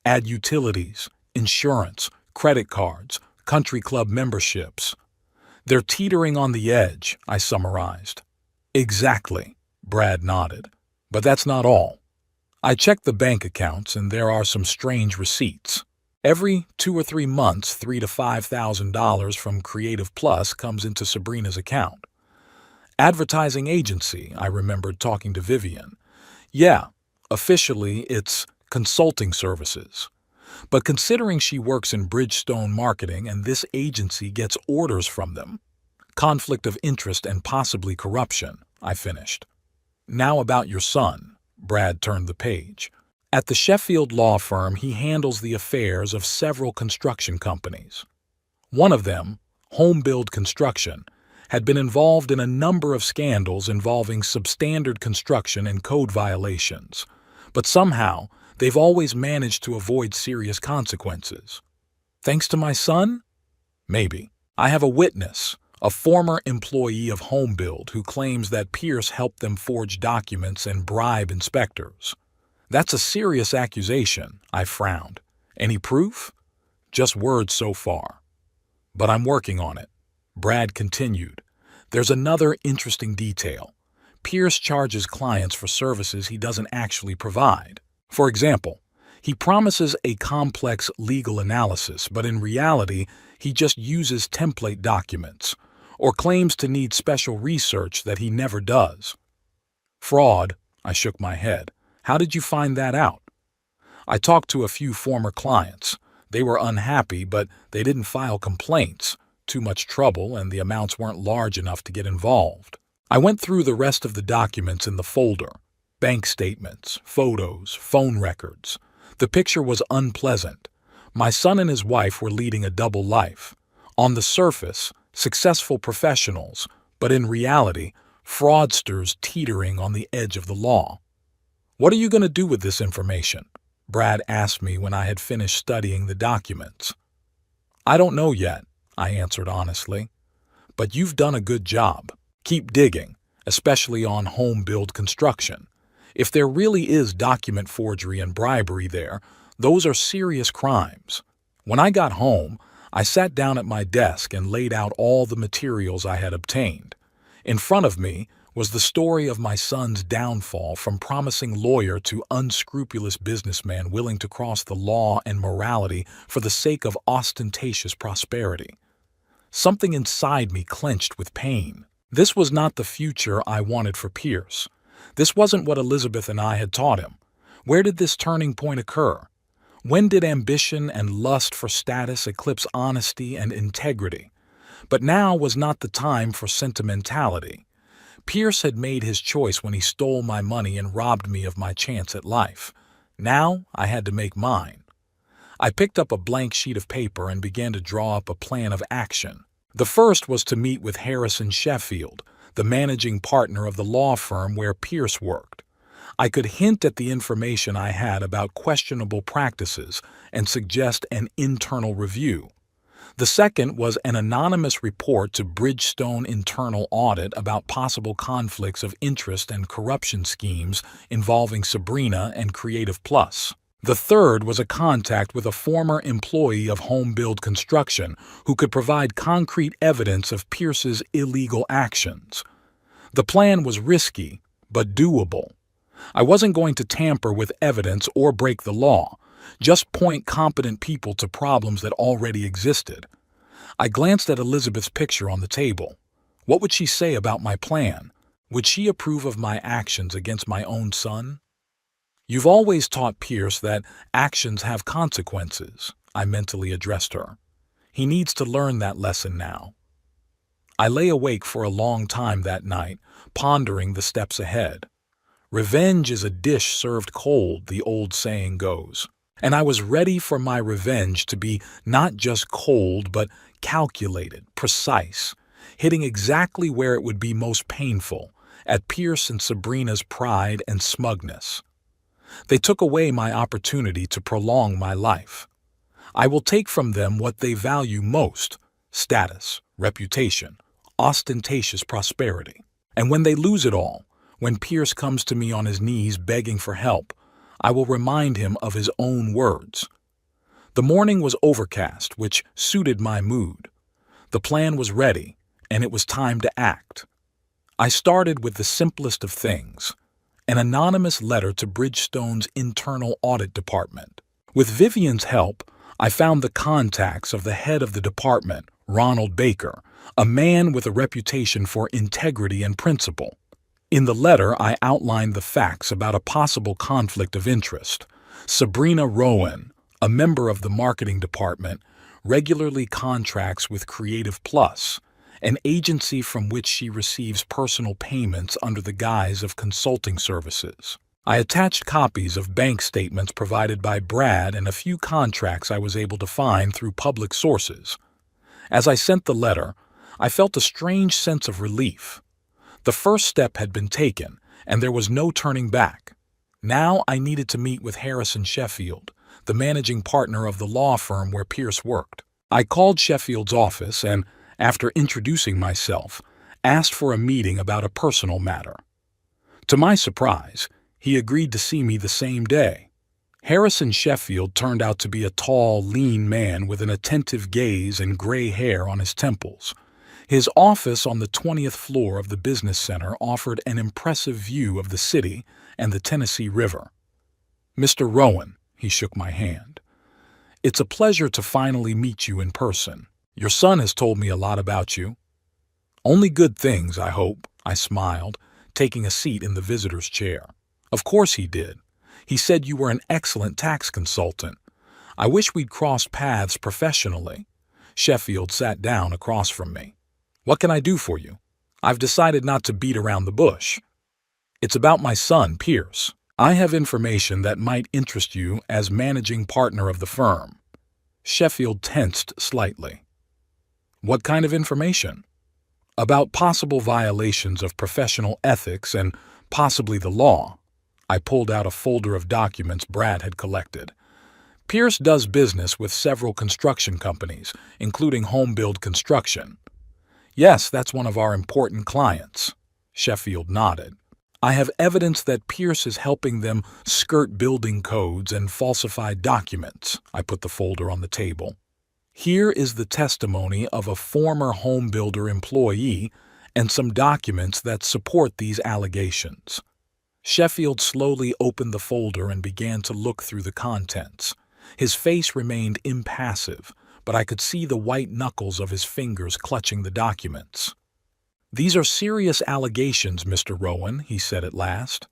Add utilities, insurance, credit cards, country club memberships. They're teetering on the edge, I summarized. Exactly, Brad nodded. But that's not all. I checked the bank accounts and there are some strange receipts. Every 2 or 3 months, $3,000 to $5,000 from Creative Plus comes into Sabrina's account. Advertising agency, I remembered talking to Vivian. Yeah, officially it's consulting services. But considering she works in Bridgestone marketing and this agency gets orders from them, conflict of interest and possibly corruption, I finished. Now about your son. Brad turned the page. At the Sheffield law firm, he handles the affairs of several construction companies. One of them, Home Build Construction, had been involved in a number of scandals involving substandard construction and code violations. But somehow, they've always managed to avoid serious consequences. Thanks to my son? Maybe. I have a witness, a former employee of Home Build who claims that Pierce helped them forge documents and bribe inspectors. That's a serious accusation, I frowned. Any proof? Just words so far. But I'm working on it. Brad continued. There's another interesting detail. Pierce charges clients for services he doesn't actually provide. For example, he promises a complex legal analysis, but in reality, he just uses template documents, or claims to need special research that he never does. Fraud, I shook my head. How did you find that out? I talked to a few former clients. They were unhappy, but they didn't file complaints. Too much trouble, and the amounts weren't large enough to get involved. I went through the rest of the documents in the folder. Bank statements, photos, phone records. The picture was unpleasant. My son and his wife were leading a double life. On the surface, successful professionals, but in reality, fraudsters teetering on the edge of the law. What are you going to do with this information? Brad asked me when I had finished studying the documents. I don't know yet, I answered honestly. But you've done a good job. Keep digging, especially on Home Build Construction. If there really is document forgery and bribery there, those are serious crimes. When I got home, I sat down at my desk and laid out all the materials I had obtained. In front of me was the story of my son's downfall from promising lawyer to unscrupulous businessman willing to cross the law and morality for the sake of ostentatious prosperity. Something inside me clenched with pain. This was not the future I wanted for Pierce. This wasn't what Elizabeth and I had taught him. Where did this turning point occur? When did ambition and lust for status eclipse honesty and integrity? But now was not the time for sentimentality. Pierce had made his choice when he stole my money and robbed me of my chance at life. Now I had to make mine. I picked up a blank sheet of paper and began to draw up a plan of action. The first was to meet with Harrison Sheffield, the managing partner of the law firm where Pierce worked. I could hint at the information I had about questionable practices and suggest an internal review. The second was an anonymous report to Bridgestone Internal Audit about possible conflicts of interest and corruption schemes involving Sabrina and Creative Plus. The third was a contact with a former employee of Home Build Construction who could provide concrete evidence of Pierce's illegal actions. The plan was risky, but doable. I wasn't going to tamper with evidence or break the law, just point competent people to problems that already existed. I glanced at Elizabeth's picture on the table. What would she say about my plan? Would she approve of my actions against my own son? "You've always taught Pierce that actions have consequences," I mentally addressed her. "He needs to learn that lesson now." I lay awake for a long time that night, pondering the steps ahead. Revenge is a dish served cold, the old saying goes. And I was ready for my revenge to be not just cold, but calculated, precise, hitting exactly where it would be most painful, at Pierce and Sabrina's pride and smugness. They took away my opportunity to prolong my life. I will take from them what they value most: status, reputation, ostentatious prosperity. And when they lose it all, when Pierce comes to me on his knees begging for help, I will remind him of his own words. The morning was overcast, which suited my mood. The plan was ready, and it was time to act. I started with the simplest of things: an anonymous letter to Bridgestone's Internal Audit Department. With Vivian's help, I found the contacts of the head of the department, Ronald Baker, a man with a reputation for integrity and principle. In the letter, I outlined the facts about a possible conflict of interest. Sabrina Rowan, a member of the marketing department, regularly contracts with Creative Plus, an agency from which she receives personal payments under the guise of consulting services. I attached copies of bank statements provided by Brad and a few contracts I was able to find through public sources. As I sent the letter, I felt a strange sense of relief. The first step had been taken, and there was no turning back. Now I needed to meet with Harrison Sheffield, the managing partner of the law firm where Pierce worked. I called Sheffield's office and, after introducing myself, asked for a meeting about a personal matter. To my surprise, he agreed to see me the same day. Harrison Sheffield turned out to be a tall, lean man with an attentive gaze and gray hair on his temples. His office on the 20th floor of the business center offered an impressive view of the city and the Tennessee River. "Mr. Rowan," he shook my hand. "It's a pleasure to finally meet you in person. Your son has told me a lot about you." "Only good things, I hope," I smiled, taking a seat in the visitor's chair. "Of course he did. He said you were an excellent tax consultant. I wish we'd crossed paths professionally." Sheffield sat down across from me. "What can I do for you?" "I've decided not to beat around the bush. It's about my son, Pierce. I have information that might interest you as managing partner of the firm." Sheffield tensed slightly. "What kind of information?" "About possible violations of professional ethics and possibly the law." I pulled out a folder of documents Brad had collected. "Pierce does business with several construction companies, including Home Build Construction." "Yes, that's one of our important clients." Sheffield nodded. "I have evidence that Pierce is helping them skirt building codes and falsify documents." I put the folder on the table. "Here is the testimony of a former home builder employee and some documents that support these allegations." Sheffield slowly opened the folder and began to look through the contents. His face remained impassive, but I could see the white knuckles of his fingers clutching the documents. "These are serious allegations, Mr. Rowan," he said at last.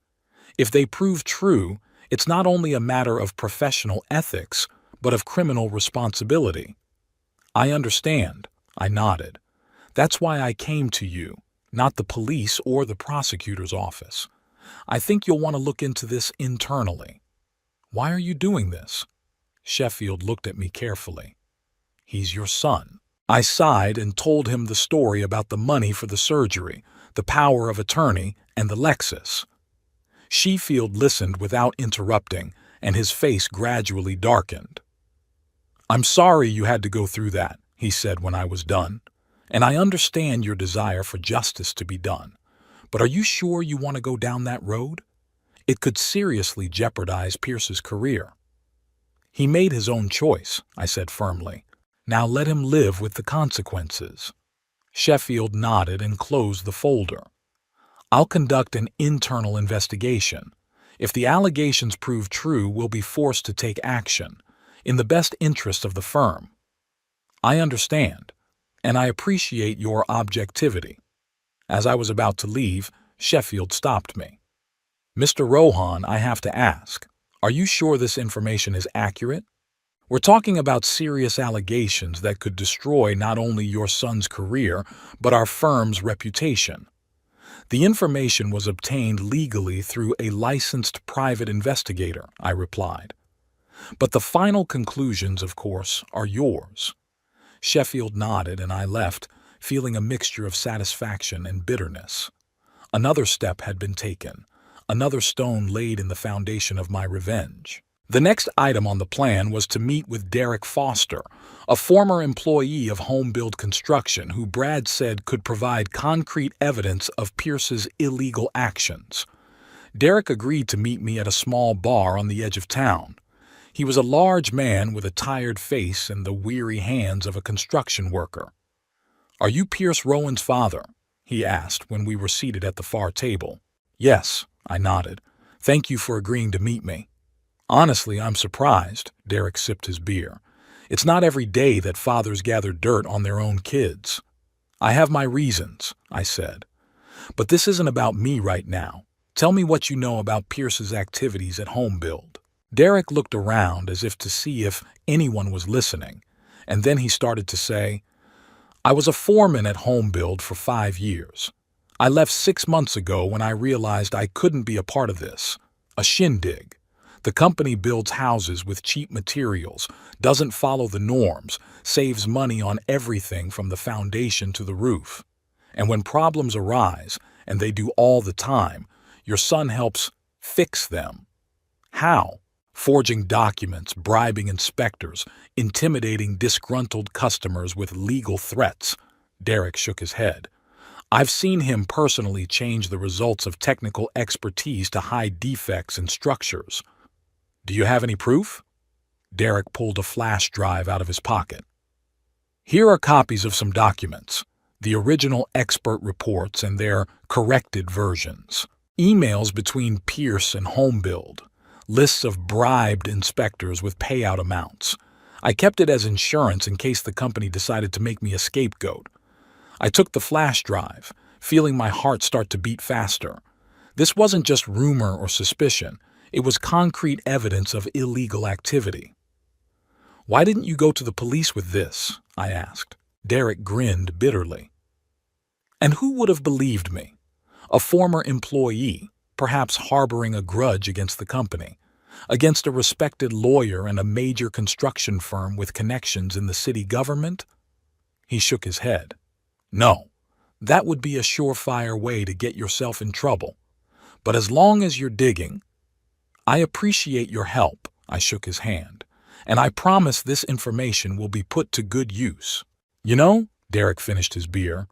"If they prove true, it's not only a matter of professional ethics, but of criminal responsibility." "I understand," I nodded. "That's why I came to you, not the police or the prosecutor's office. I think you'll want to look into this internally." "Why are you doing this?" Sheffield looked at me carefully. "He's your son." I sighed and told him the story about the money for the surgery, the power of attorney, and the Lexus. Sheffield listened without interrupting, and his face gradually darkened. "I'm sorry you had to go through that," he said when I was done, "and I understand your desire for justice to be done. But are you sure you want to go down that road? It could seriously jeopardize Pierce's career." "He made his own choice," I said firmly. "Now let him live with the consequences." Sheffield nodded and closed the folder. "I'll conduct an internal investigation. If the allegations prove true, we'll be forced to take action, in the best interest of the firm." "I understand, and I appreciate your objectivity." As I was about to leave, Sheffield stopped me. "Mr. Rohan, I have to ask, are you sure this information is accurate? We're talking about serious allegations that could destroy not only your son's career, but our firm's reputation." "The information was obtained legally through a licensed private investigator," I replied. "But the final conclusions, of course, are yours." Sheffield nodded and I left, feeling a mixture of satisfaction and bitterness. Another step had been taken, another stone laid in the foundation of my revenge. The next item on the plan was to meet with Derek Foster, a former employee of Home Build Construction who Brad said could provide concrete evidence of Pierce's illegal actions. Derek agreed to meet me at a small bar on the edge of town. He was a large man with a tired face and the weary hands of a construction worker. "Are you Pierce Rowan's father?" he asked when we were seated at the far table. "Yes," I nodded. "Thank you for agreeing to meet me." "Honestly, I'm surprised," Derek sipped his beer. "It's not every day that fathers gather dirt on their own kids." "I have my reasons," I said. "But this isn't about me right now. Tell me what you know about Pierce's activities at Home Build." Derek looked around as if to see if anyone was listening, and then he started to say, "I was a foreman at Home Build for 5 years. I left 6 months ago when I realized I couldn't be a part of this. A shindig. The company builds houses with cheap materials, doesn't follow the norms, saves money on everything from the foundation to the roof. And when problems arise, and they do all the time, your son helps fix them." "How?" "Forging documents, bribing inspectors, intimidating disgruntled customers with legal threats." Derek shook his head. "I've seen him personally change the results of technical expertise to hide defects in structures." "Do you have any proof?" Derek pulled a flash drive out of his pocket. "Here are copies of some documents, the original expert reports and their corrected versions. Emails between Pierce and Home Build. Lists of bribed inspectors with payout amounts. I kept it as insurance in case the company decided to make me a scapegoat." I took the flash drive, feeling my heart start to beat faster. This wasn't just rumor or suspicion. It was concrete evidence of illegal activity. "Why didn't you go to the police with this?" I asked. Derek grinned bitterly. "And who would have believed me? A former employee, perhaps harboring a grudge against the company, against a respected lawyer and a major construction firm with connections in the city government?" He shook his head. "No, that would be a surefire way to get yourself in trouble. But as long as you're digging—" "I appreciate your help," I shook his hand, "and I promise this information will be put to good use." "You know," Derek finished his beer,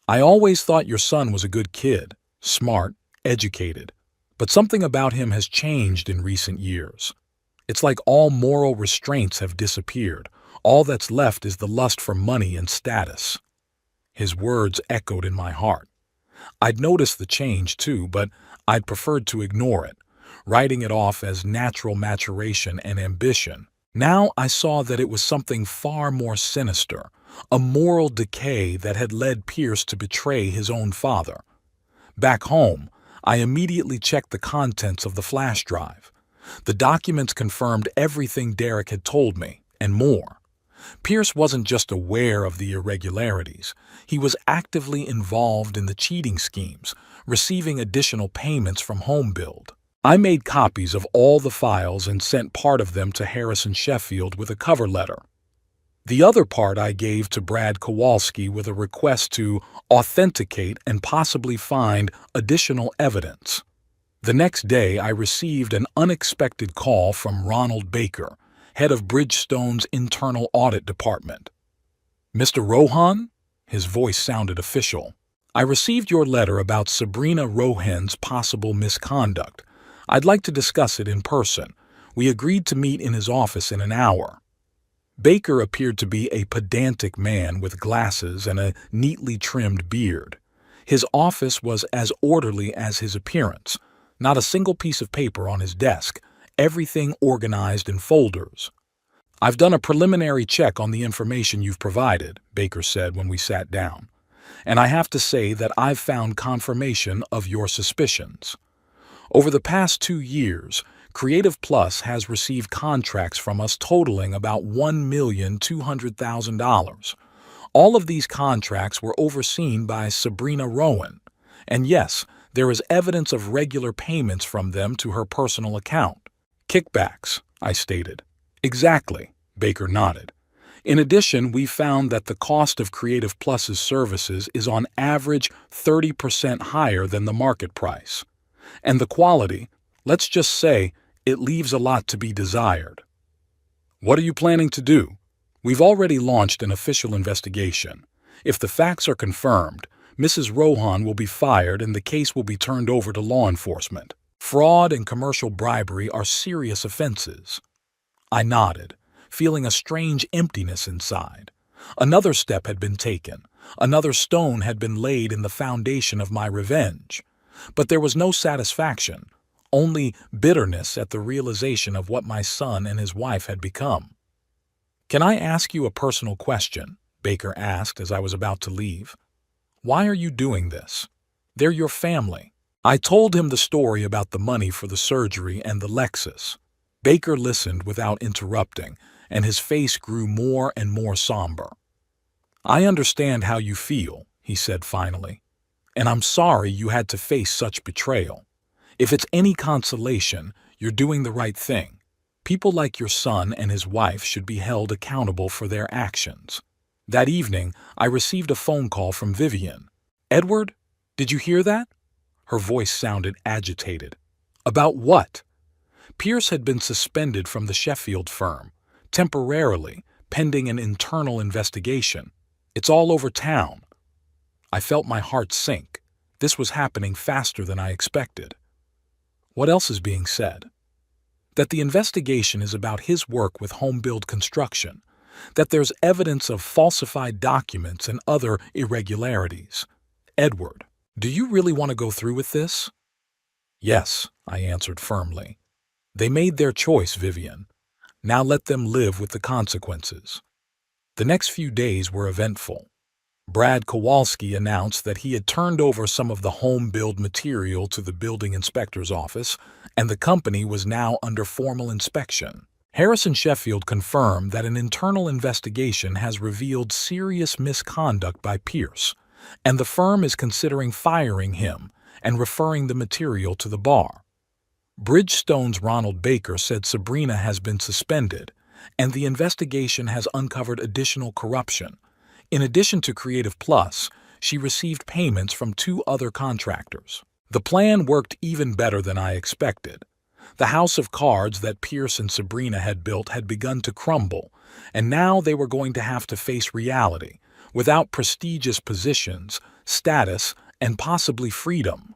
"I always thought your son was a good kid, smart, educated, but something about him has changed in recent years. It's like all moral restraints have disappeared. All that's left is the lust for money and status." His words echoed in my heart. I'd noticed the change too, but I'd preferred to ignore it, writing it off as natural maturation and ambition. Now I saw that it was something far more sinister, a moral decay that had led Pierce to betray his own father. Back home, I immediately checked the contents of the flash drive. The documents confirmed everything Derek had told me, and more. Pierce wasn't just aware of the irregularities, he was actively involved in the cheating schemes, receiving additional payments from HomeBuild. I made copies of all the files and sent part of them to Harrison Sheffield with a cover letter. The other part I gave to Brad Kowalski with a request to authenticate and possibly find additional evidence. The next day, I received an unexpected call from Ronald Baker, head of Bridgestone's internal audit department. "Mr. Rohan?" His voice sounded official. "I received your letter about Sabrina Rohan's possible misconduct. I'd like to discuss it in person. We agreed to meet in his office in an hour." Baker appeared to be a pedantic man with glasses and a neatly trimmed beard. His office was as orderly as his appearance, not a single piece of paper on his desk, everything organized in folders. "I've done a preliminary check on the information you've provided," Baker said when we sat down, "and I have to say that I've found confirmation of your suspicions. Over the past 2 years, Creative Plus has received contracts from us totaling about $1,200,000. All of these contracts were overseen by Sabrina Rowan, and yes, there is evidence of regular payments from them to her personal account." "Kickbacks," I stated. "Exactly," Baker nodded. "In addition, we found that the cost of Creative Plus's services is on average 30% higher than the market price. And the quality, let's just say, it leaves a lot to be desired." "What are you planning to do?" "We've already launched an official investigation. If the facts are confirmed, Mrs. Rohan will be fired and the case will be turned over to law enforcement. Fraud and commercial bribery are serious offenses." I nodded, feeling a strange emptiness inside. Another step had been taken. Another stone had been laid in the foundation of my revenge. But there was no satisfaction, only bitterness at the realization of what my son and his wife had become. "Can I ask you a personal question?" Baker asked as I was about to leave. "Why are you doing this? They're your family." I told him the story about the money for the surgery and the Lexus. Baker listened without interrupting, and his face grew more and more somber. "I understand how you feel," he said finally, "and I'm sorry you had to face such betrayal. If it's any consolation, you're doing the right thing. People like your son and his wife should be held accountable for their actions." That evening, I received a phone call from Vivian. "Edward, did you hear that?" Her voice sounded agitated. "About what?" Pierce had been suspended from the Sheffield firm, temporarily, pending an internal investigation. It's all over town. I felt my heart sink. This was happening faster than I expected. What else is being said? That the investigation is about his work with HomeBuild Construction, that there's evidence of falsified documents and other irregularities. "Edward, do you really want to go through with this?" "Yes," I answered firmly. "They made their choice, Vivian. Now let them live with the consequences." The next few days were eventful. Brad Kowalski announced that he had turned over some of the home build material to the building inspector's office, and the company was now under formal inspection. Harrison Sheffield confirmed that an internal investigation has revealed serious misconduct by Pierce, and the firm is considering firing him and referring the material to the bar. Bridgestone's Ronald Baker said Sabrina has been suspended, and the investigation has uncovered additional corruption. In addition to Creative Plus, she received payments from 2 other contractors. The plan worked even better than I expected. The house of cards that Pierce and Sabrina had built had begun to crumble, and now they were going to have to face reality, without prestigious positions, status, and possibly freedom.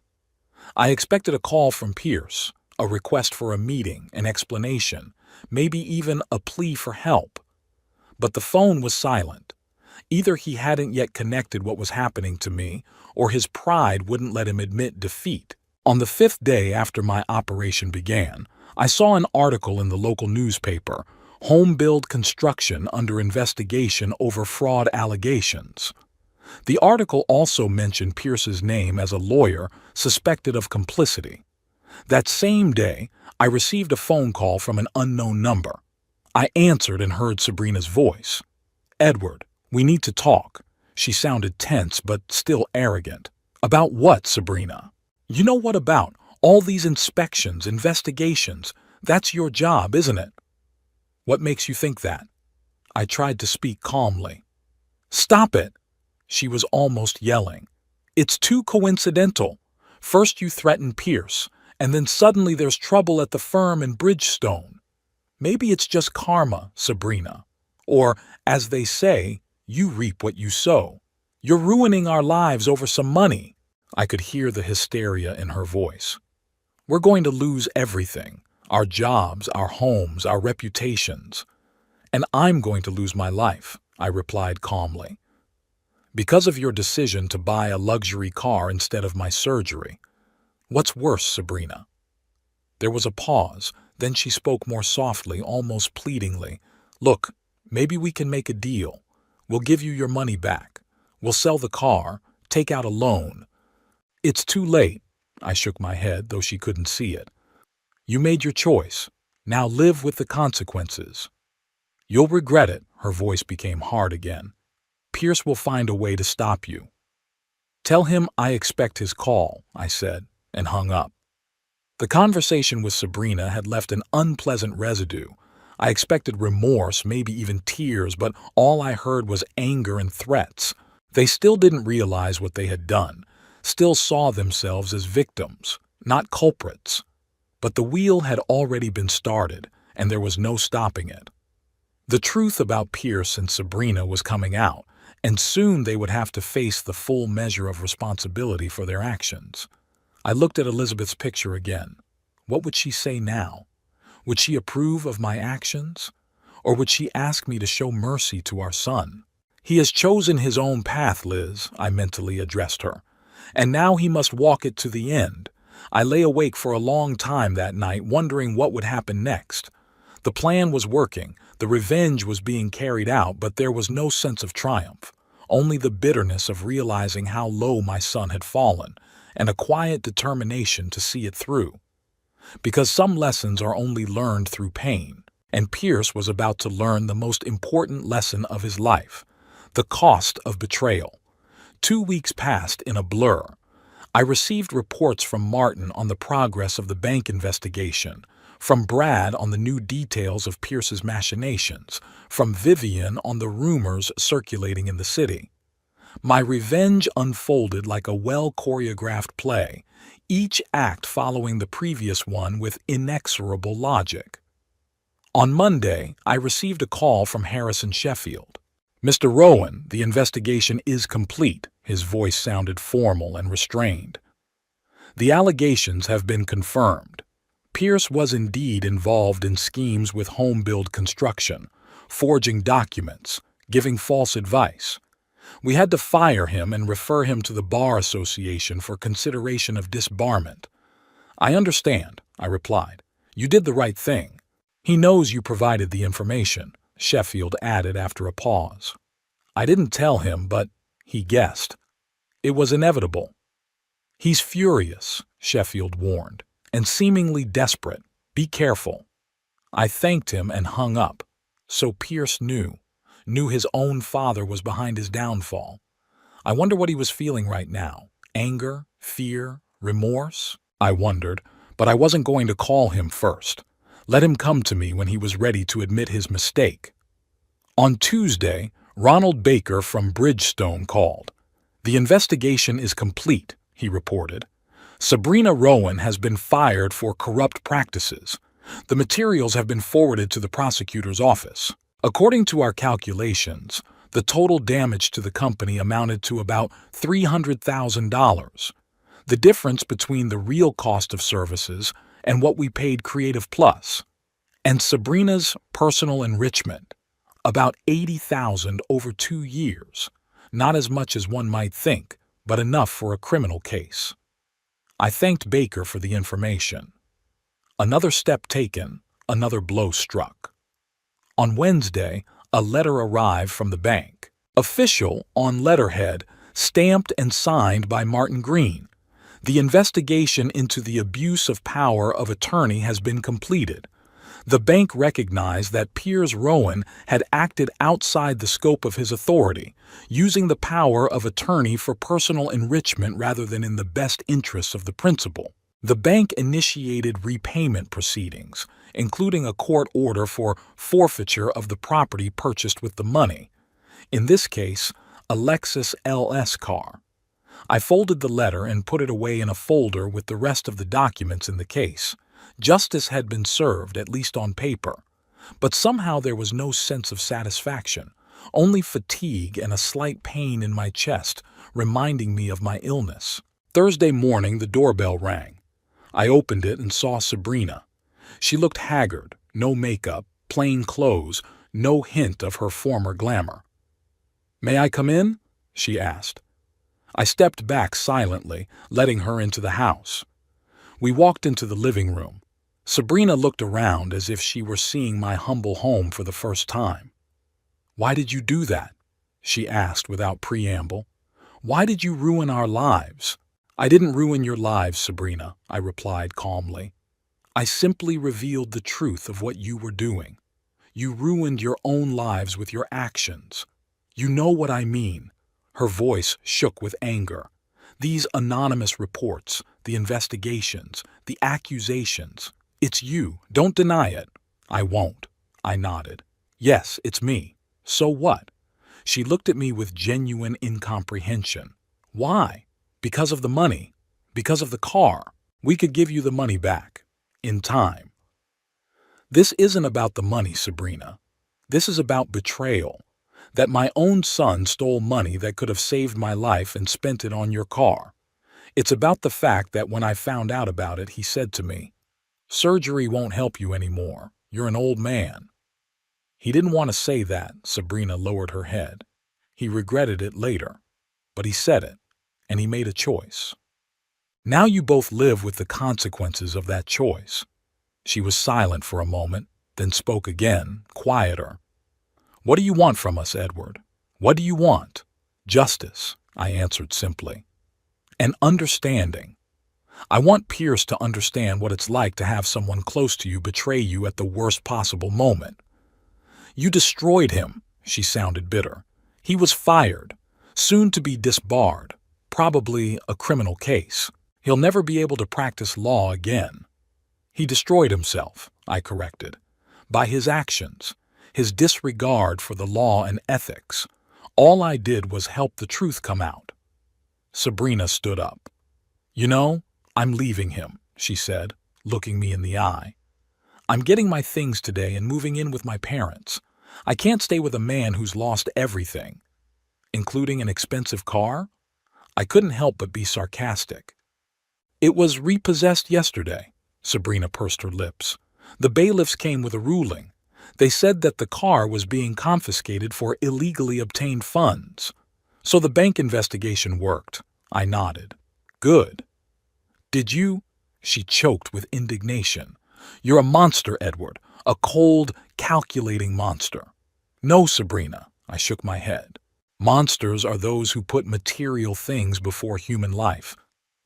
I expected a call from Pierce, a request for a meeting, an explanation, maybe even a plea for help. But the phone was silent. Either he hadn't yet connected what was happening to me, or his pride wouldn't let him admit defeat. On the 5th day after my operation began, I saw an article in the local newspaper, Home build construction under investigation over fraud allegations. The article also mentioned Pierce's name as a lawyer suspected of complicity. That same day, I received a phone call from an unknown number. I answered and heard Sabrina's voice. "Edward, we need to talk." She sounded tense but still arrogant. "About what, Sabrina?" "You know what about? All these inspections, investigations. That's your job, isn't it?" "What makes you think that?" I tried to speak calmly. "Stop it!" She was almost yelling. "It's too coincidental. First you threaten Pierce, and then suddenly there's trouble at the firm in Bridgestone. Maybe it's just karma, Sabrina. Or, as they say, you reap what you sow. You're ruining our lives over some money." I could hear the hysteria in her voice. "We're going to lose everything. Our jobs, our homes, our reputations. And I'm going to lose my life," I replied calmly. "Because of your decision to buy a luxury car instead of my surgery. What's worse, Sabrina?" There was a pause, then she spoke more softly, almost pleadingly. "Look, maybe we can make a deal. We'll give you your money back. We'll sell the car, take out a loan." "It's too late." I shook my head, though she couldn't see it. "You made your choice. Now live with the consequences." "You'll regret it." Her voice became hard again. "Pierce will find a way to stop you." "Tell him I expect his call," I said, and hung up. The conversation with Sabrina had left an unpleasant residue. I expected remorse, maybe even tears, but all I heard was anger and threats. They still didn't realize what they had done, still saw themselves as victims, not culprits. But the wheel had already been started, and there was no stopping it. The truth about Pierce and Sabrina was coming out, and soon they would have to face the full measure of responsibility for their actions. I looked at Elizabeth's picture again. What would she say now? Would she approve of my actions? Or would she ask me to show mercy to our son? "He has chosen his own path, Liz," I mentally addressed her. "And now he must walk it to the end." I lay awake for a long time that night, wondering what would happen next. The plan was working, the revenge was being carried out, but there was no sense of triumph, only the bitterness of realizing how low my son had fallen, and a quiet determination to see it through. Because some lessons are only learned through pain, and Pierce was about to learn the most important lesson of his life, the cost of betrayal. 2 weeks passed in a blur. I received reports from Martin on the progress of the bank investigation, from Brad on the new details of Pierce's machinations, from Vivian on the rumors circulating in the city. My revenge unfolded like a well-choreographed play, each act following the previous one with inexorable logic. On Monday, I received a call from Harrison Sheffield. "Mr. Rowan, the investigation is complete." His voice sounded formal and restrained. "The allegations have been confirmed. Pierce was indeed involved in schemes with home-build construction, forging documents, giving false advice. We had to fire him and refer him to the Bar Association for consideration of disbarment." "I understand," I replied. "You did the right thing." "He knows you provided the information," Sheffield added after a pause. "I didn't tell him, but he guessed. It was inevitable." "He's furious," Sheffield warned, "and seemingly desperate. Be careful." I thanked him and hung up. So Pierce knew his own father was behind his downfall. I wonder what he was feeling right now. Anger, fear, remorse? I wondered, but I wasn't going to call him first. Let him come to me when he was ready to admit his mistake. On Tuesday, Ronald Baker from Bridgestone called. "The investigation is complete," he reported. "Sabrina Rowan has been fired for corrupt practices. The materials have been forwarded to the prosecutor's office. According to our calculations, the total damage to the company amounted to about $300,000. The difference between the real cost of services and what we paid Creative Plus. And Sabrina's personal enrichment, about $80,000 over 2 years. Not as much as one might think, but enough for a criminal case." I thanked Baker for the information. Another step taken, another blow struck. On Wednesday, a letter arrived from the bank. Official on letterhead, stamped and signed by Martin Green. The investigation into the abuse of power of attorney has been completed. The bank recognized that Piers Rowan had acted outside the scope of his authority, using the power of attorney for personal enrichment rather than in the best interests of the principal. The bank initiated repayment proceedings, including a court order for forfeiture of the property purchased with the money. In this case, a Lexus LS car. I folded the letter and put it away in a folder with the rest of the documents in the case. Justice had been served, at least on paper. But somehow there was no sense of satisfaction, only fatigue and a slight pain in my chest, reminding me of my illness. Thursday morning, the doorbell rang. I opened it and saw Sabrina. She looked haggard, no makeup, plain clothes, no hint of her former glamour. "May I come in?" she asked. I stepped back silently, letting her into the house. We walked into the living room. Sabrina looked around as if she were seeing my humble home for the first time. "Why did you do that?" she asked without preamble. "Why did you ruin our lives?" "I didn't ruin your lives, Sabrina," I replied calmly. "I simply revealed the truth of what you were doing. You ruined your own lives with your actions. You know what I mean." Her voice shook with anger. "These anonymous reports, the investigations, the accusations. It's you. Don't deny it." "I won't." I nodded. "Yes, it's me. So what?" She looked at me with genuine incomprehension. "Why?" "Because of the money. Because of the car. We could give you the money back. In time." This isn't about the money, Sabrina. This is about betrayal. That my own son stole money that could have saved my life and spent it on your car. It's about the fact that when I found out about it, he said to me, "Surgery won't help you anymore. You're an old man." He didn't want to say that. Sabrina lowered her head. He regretted it later. But he said it, and he made a choice. Now you both live with the consequences of that choice. She was silent for a moment, then spoke again, quieter. "What do you want from us, Edward? What do you want?" "Justice," I answered simply. "And understanding. I want Piers to understand what it's like to have someone close to you betray you at the worst possible moment. You destroyed him," she sounded bitter. "He was fired, soon to be disbarred, probably a criminal case. He'll never be able to practice law again." "He destroyed himself," I corrected, "by his actions. His disregard for the law and ethics. All I did was help the truth come out." Sabrina stood up. "You know, I'm leaving him," she said, looking me in the eye. "I'm getting my things today and moving in with my parents. I can't stay with a man who's lost everything." "Including an expensive car?" I couldn't help but be sarcastic. "It was repossessed yesterday." Sabrina pursed her lips. "The bailiffs came with a ruling. They said that the car was being confiscated for illegally obtained funds. So the bank investigation worked." I nodded. "Good." "Did you—" She choked with indignation. "You're a monster, Edward. A cold, calculating monster." "No, Sabrina." I shook my head. "Monsters are those who put material things before human life.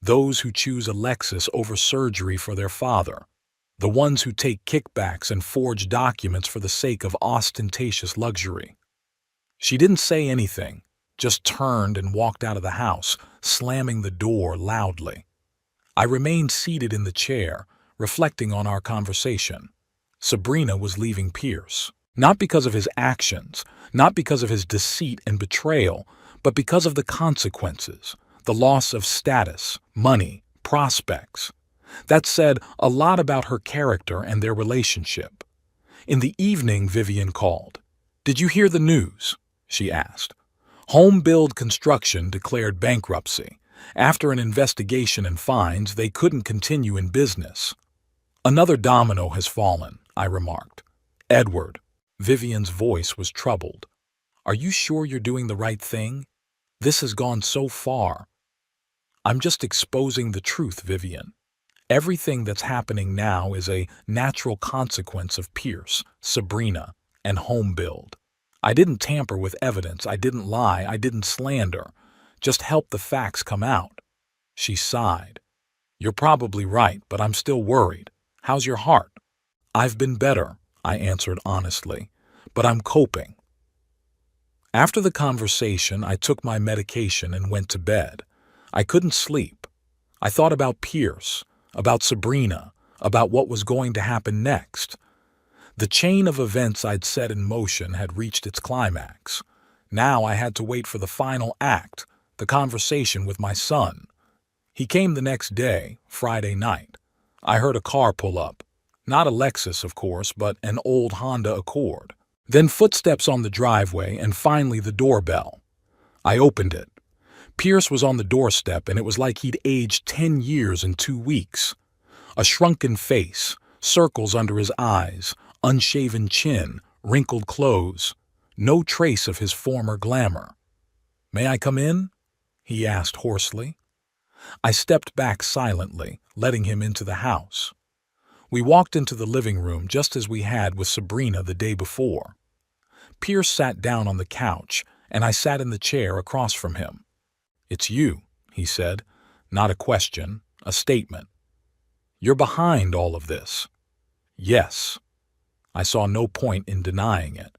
Those who choose a Lexus over surgery for their father. The ones who take kickbacks and forge documents for the sake of ostentatious luxury." She didn't say anything, just turned and walked out of the house, slamming the door loudly. I remained seated in the chair, reflecting on our conversation. Sabrina was leaving Piers, not because of his actions, not because of his deceit and betrayal, but because of the consequences, the loss of status, money, prospects. That said a lot about her character and their relationship. In the evening, Vivian called. "Did you hear the news?" she asked. Home Build Construction declared bankruptcy. After an investigation and fines, they couldn't continue in business. "Another domino has fallen," I remarked. "Edward." Vivian's voice was troubled. "Are you sure you're doing the right thing? This has gone so far." "I'm just exposing the truth, Vivian. Everything that's happening now is a natural consequence of Piers, Sabrina, and home build. I didn't tamper with evidence, I didn't lie, I didn't slander. Just help the facts come out. She sighed. You're probably right, but I'm still worried. How's your heart? I've been better, I answered honestly, but I'm coping. After the conversation, I took my medication and went to bed. I couldn't sleep. I thought about Pierce, about Sabrina, about what was going to happen next. The chain of events I'd set in motion had reached its climax. Now I had to wait for the final act, the conversation with my son. He came the next day, Friday night. I heard a car pull up. Not a Lexus, of course, but an old Honda Accord. Then footsteps on the driveway and finally the doorbell. I opened it. Pierce was on the doorstep and it was like he'd aged 10 years in 2 weeks. A shrunken face, circles under his eyes, unshaven chin, wrinkled clothes. No trace of his former glamour. "May I come in?" he asked hoarsely. I stepped back silently, letting him into the house. We walked into the living room just as we had with Sabrina the day before. Pierce sat down on the couch, and I sat in the chair across from him. "It's you," he said. Not a question, a statement. "You're behind all of this." "Yes." I saw no point in denying it.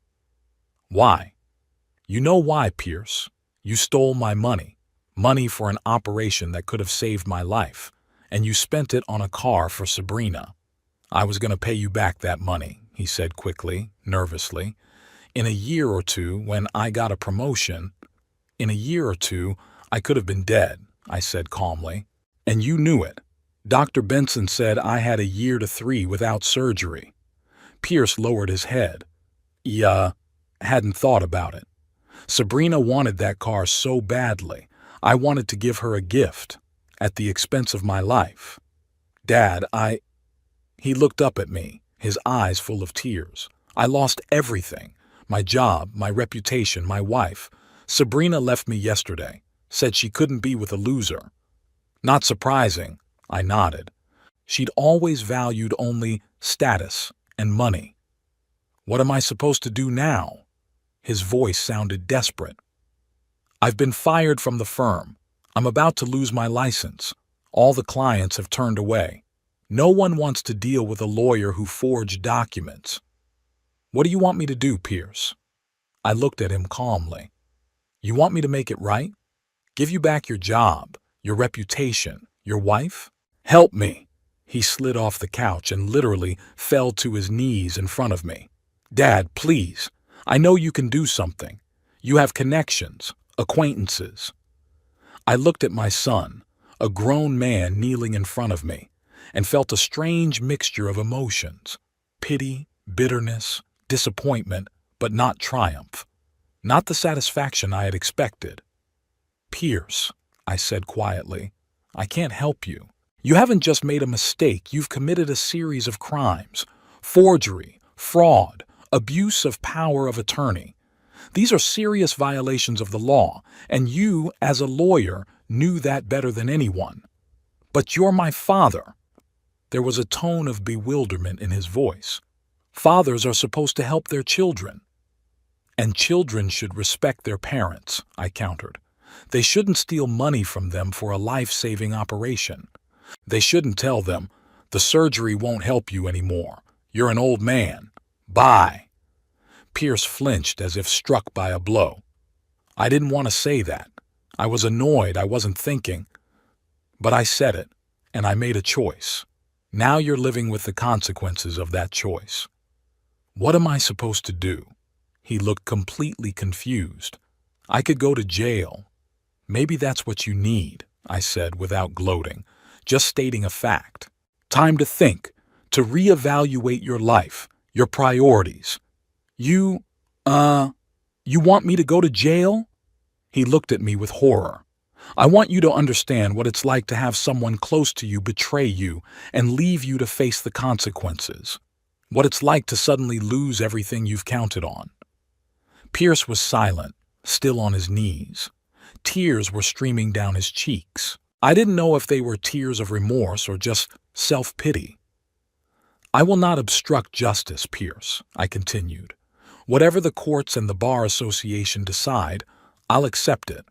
"Why?" "You know why, Pierce. You stole my money. Money for an operation that could have saved my life, and you spent it on a car for Sabrina. I was going to pay you back that money," he said quickly, nervously. "In a year or two, when I got a promotion—" "In a year or two, I could have been dead," I said calmly. "And you knew it. Dr. Benson said I had 1 year to 3 without surgery." Pierce lowered his head. "Yeah, hadn't thought about it. Sabrina wanted that car so badly. I wanted to give her a gift, at the expense of my life. Dad, He looked up at me, his eyes full of tears. "I lost everything. My job, my reputation, my wife. Sabrina left me yesterday, said she couldn't be with a loser." "Not surprising," I nodded. "She'd always valued only status and money." "What am I supposed to do now?" His voice sounded desperate. "I've been fired from the firm. I'm about to lose my license. All the clients have turned away. No one wants to deal with a lawyer who forged documents." "What do you want me to do, Pierce?" I looked at him calmly. "You want me to make it right? Give you back your job, your reputation, your wife? Help me." He slid off the couch and literally fell to his knees in front of me. "Dad, please. I know you can do something. You have connections, acquaintances." I looked at my son, a grown man kneeling in front of me, and felt a strange mixture of emotions: pity, bitterness, disappointment, but not triumph. Not the satisfaction I had expected. "Pierce," I said quietly, "I can't help you. You haven't just made a mistake, you've committed a series of crimes: forgery, fraud, abuse of power of attorney. These are serious violations of the law, and you, as a lawyer, knew that better than anyone. But you're my father." There was a tone of bewilderment in his voice. "Fathers are supposed to help their children." "And children should respect their parents," I countered. "They shouldn't steal money from them for a life-saving operation. They shouldn't tell them, 'The surgery won't help you anymore. You're an old man. Bye.'" Pierce flinched as if struck by a blow. I didn't want to say that. I was annoyed, I wasn't thinking. But I said it, and I made a choice. Now you're living with the consequences of that choice. "What am I supposed to do?" He looked completely confused. "I could go to jail." "Maybe that's what you need," I said without gloating, just stating a fact. "Time to think, to reevaluate your life, your priorities." You want me to go to jail?" He looked at me with horror. "I want you to understand what it's like to have someone close to you betray you and leave you to face the consequences. What it's like to suddenly lose everything you've counted on." Pierce was silent, still on his knees. Tears were streaming down his cheeks. I didn't know if they were tears of remorse or just self-pity. "I will not obstruct justice, Pierce," I continued. Whatever the courts and the Bar Association decide, I'll accept it.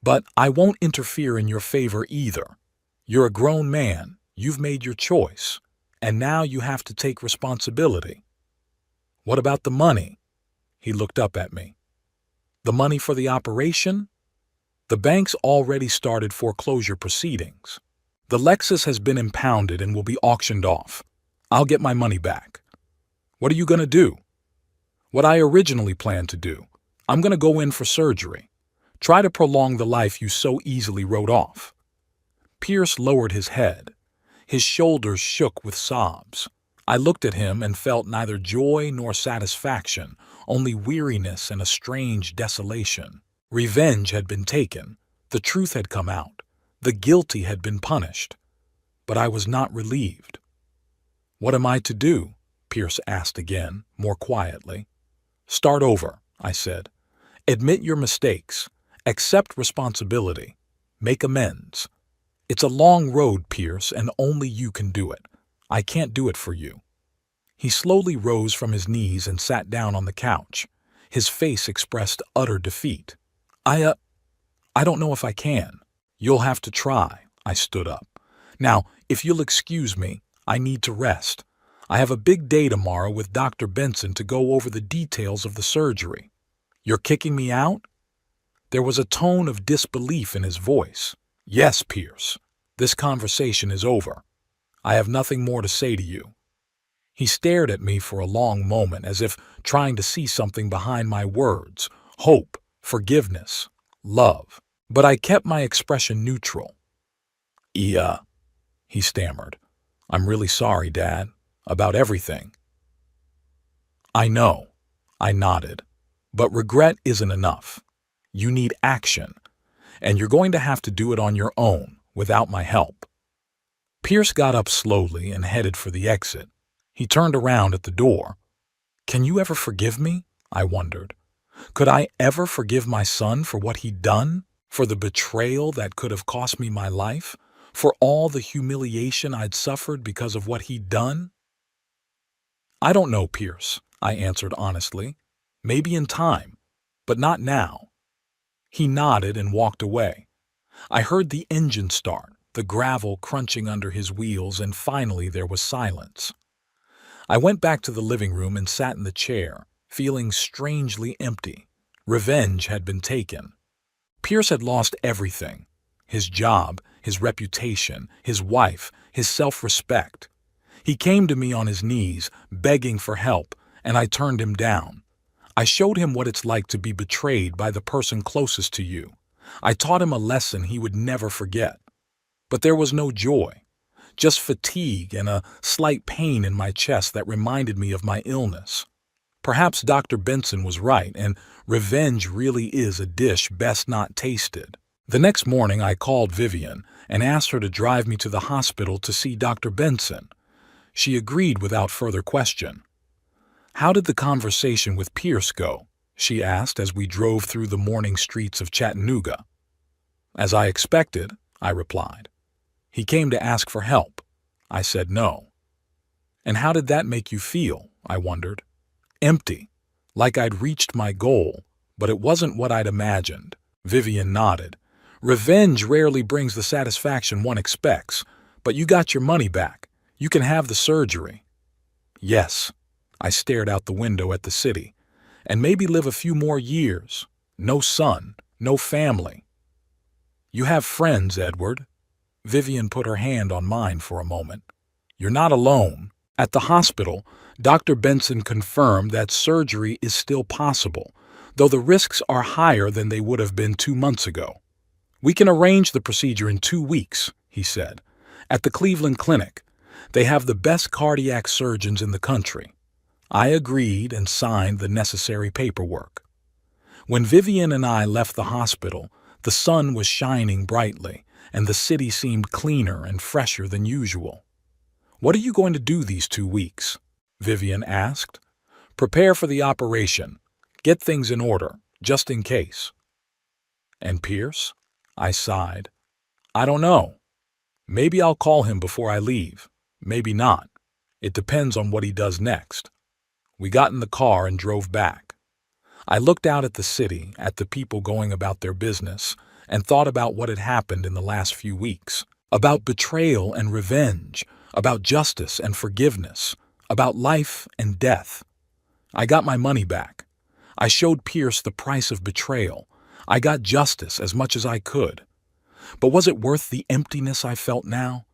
But I won't interfere in your favor either. You're a grown man, you've made your choice, and now you have to take responsibility. What about the money? He looked up at me. The money for the operation? The bank's already started foreclosure proceedings. The Lexus has been impounded and will be auctioned off. I'll get my money back. What are you going to do? What I originally planned to do. I'm going to go in for surgery. Try to prolong the life you so easily wrote off. Pierce lowered his head. His shoulders shook with sobs. I looked at him and felt neither joy nor satisfaction, only weariness and a strange desolation. Revenge had been taken. The truth had come out. The guilty had been punished. But I was not relieved. What am I to do? Pierce asked again, more quietly. Start over, I said. Admit your mistakes. Accept responsibility. Make amends. It's a long road, Pierce, and only you can do it. I can't do it for you. He slowly rose from his knees and sat down on the couch. His face expressed utter defeat. I don't know if I can. You'll have to try. I stood up. Now, if you'll excuse me, I need to rest. I have a big day tomorrow with Dr. Benson to go over the details of the surgery. You're kicking me out? There was a tone of disbelief in his voice. Yes, Pierce. This conversation is over. I have nothing more to say to you. He stared at me for a long moment as if trying to see something behind my words. Hope, forgiveness, love. But I kept my expression neutral. Yeah, he stammered. I'm really sorry, Dad, about everything. I know, I nodded. But regret isn't enough. You need action, and you're going to have to do it on your own, without my help. Pierce got up slowly and headed for the exit. He turned around at the door. Can you ever forgive me? I wondered. Could I ever forgive my son for what he'd done? For the betrayal that could have cost me my life? For all the humiliation I'd suffered because of what he'd done? I don't know, Pierce, I answered honestly. Maybe in time, but not now. He nodded and walked away. I heard the engine start, the gravel crunching under his wheels, and finally there was silence. I went back to the living room and sat in the chair, feeling strangely empty. Revenge had been taken. Pierce had lost everything. His job, his reputation, his wife, his self-respect. He came to me on his knees, begging for help, and I turned him down. I showed him what it's like to be betrayed by the person closest to you. I taught him a lesson he would never forget. But there was no joy, just fatigue and a slight pain in my chest that reminded me of my illness. Perhaps Dr. Benson was right, and revenge really is a dish best not tasted. The next morning I called Vivian and asked her to drive me to the hospital to see Dr. Benson. She agreed without further question. How did the conversation with Pierce go? She asked as we drove through the morning streets of Chattanooga. As I expected, I replied. He came to ask for help. I said no. And how did that make you feel? I wondered. Empty, like I'd reached my goal, but it wasn't what I'd imagined. Vivian nodded. Revenge rarely brings the satisfaction one expects, but you got your money back. You can have the surgery. Yes. I stared out the window at the city, and maybe live a few more years. No son, no family. You have friends, Edward. Vivian put her hand on mine for a moment. You're not alone. At the hospital, Dr. Benson confirmed that surgery is still possible, though the risks are higher than they would have been 2 months ago. We can arrange the procedure in 2 weeks, he said. At the Cleveland Clinic, they have the best cardiac surgeons in the country. I agreed and signed the necessary paperwork. When Vivian and I left the hospital, the sun was shining brightly, and the city seemed cleaner and fresher than usual. What are you going to do these 2 weeks? Vivian asked. Prepare for the operation. Get things in order, just in case. And Pierce? I sighed. I don't know. Maybe I'll call him before I leave. Maybe not. It depends on what he does next. We got in the car and drove back. I looked out at the city, at the people going about their business, and thought about what had happened in the last few weeks. About betrayal and revenge, about justice and forgiveness, about life and death. I got my money back. I showed Pierce the price of betrayal. I got justice as much as I could. But was it worth the emptiness I felt now?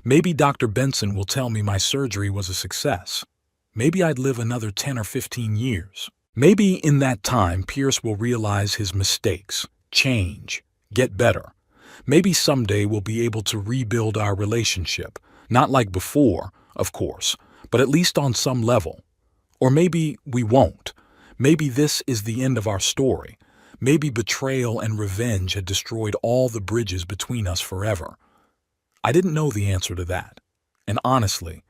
Maybe Dr. Benson will tell me my surgery was a success. Maybe I'd live another 10 or 15 years. Maybe in that time Pierce will realize his mistakes, change, get better. Maybe someday we'll be able to rebuild our relationship, not like before, of course, but at least on some level. Or maybe we won't. Maybe this is the end of our story. Maybe betrayal and revenge had destroyed all the bridges between us forever. I didn't know the answer to that. And honestly,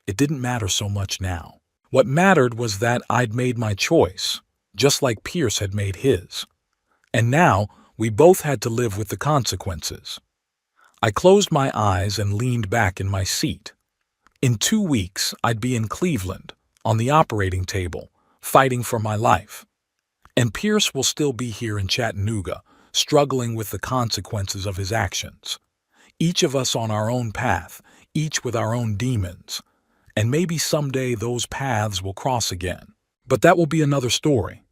it didn't matter so much now. What mattered was that I'd made my choice, just like Pierce had made his. And now, we both had to live with the consequences. I closed my eyes and leaned back in my seat. In 2 weeks, I'd be in Cleveland, on the operating table, fighting for my life. And Pierce will still be here in Chattanooga, struggling with the consequences of his actions. Each of us on our own path, each with our own demons. And maybe someday those paths will cross again. But that will be another story.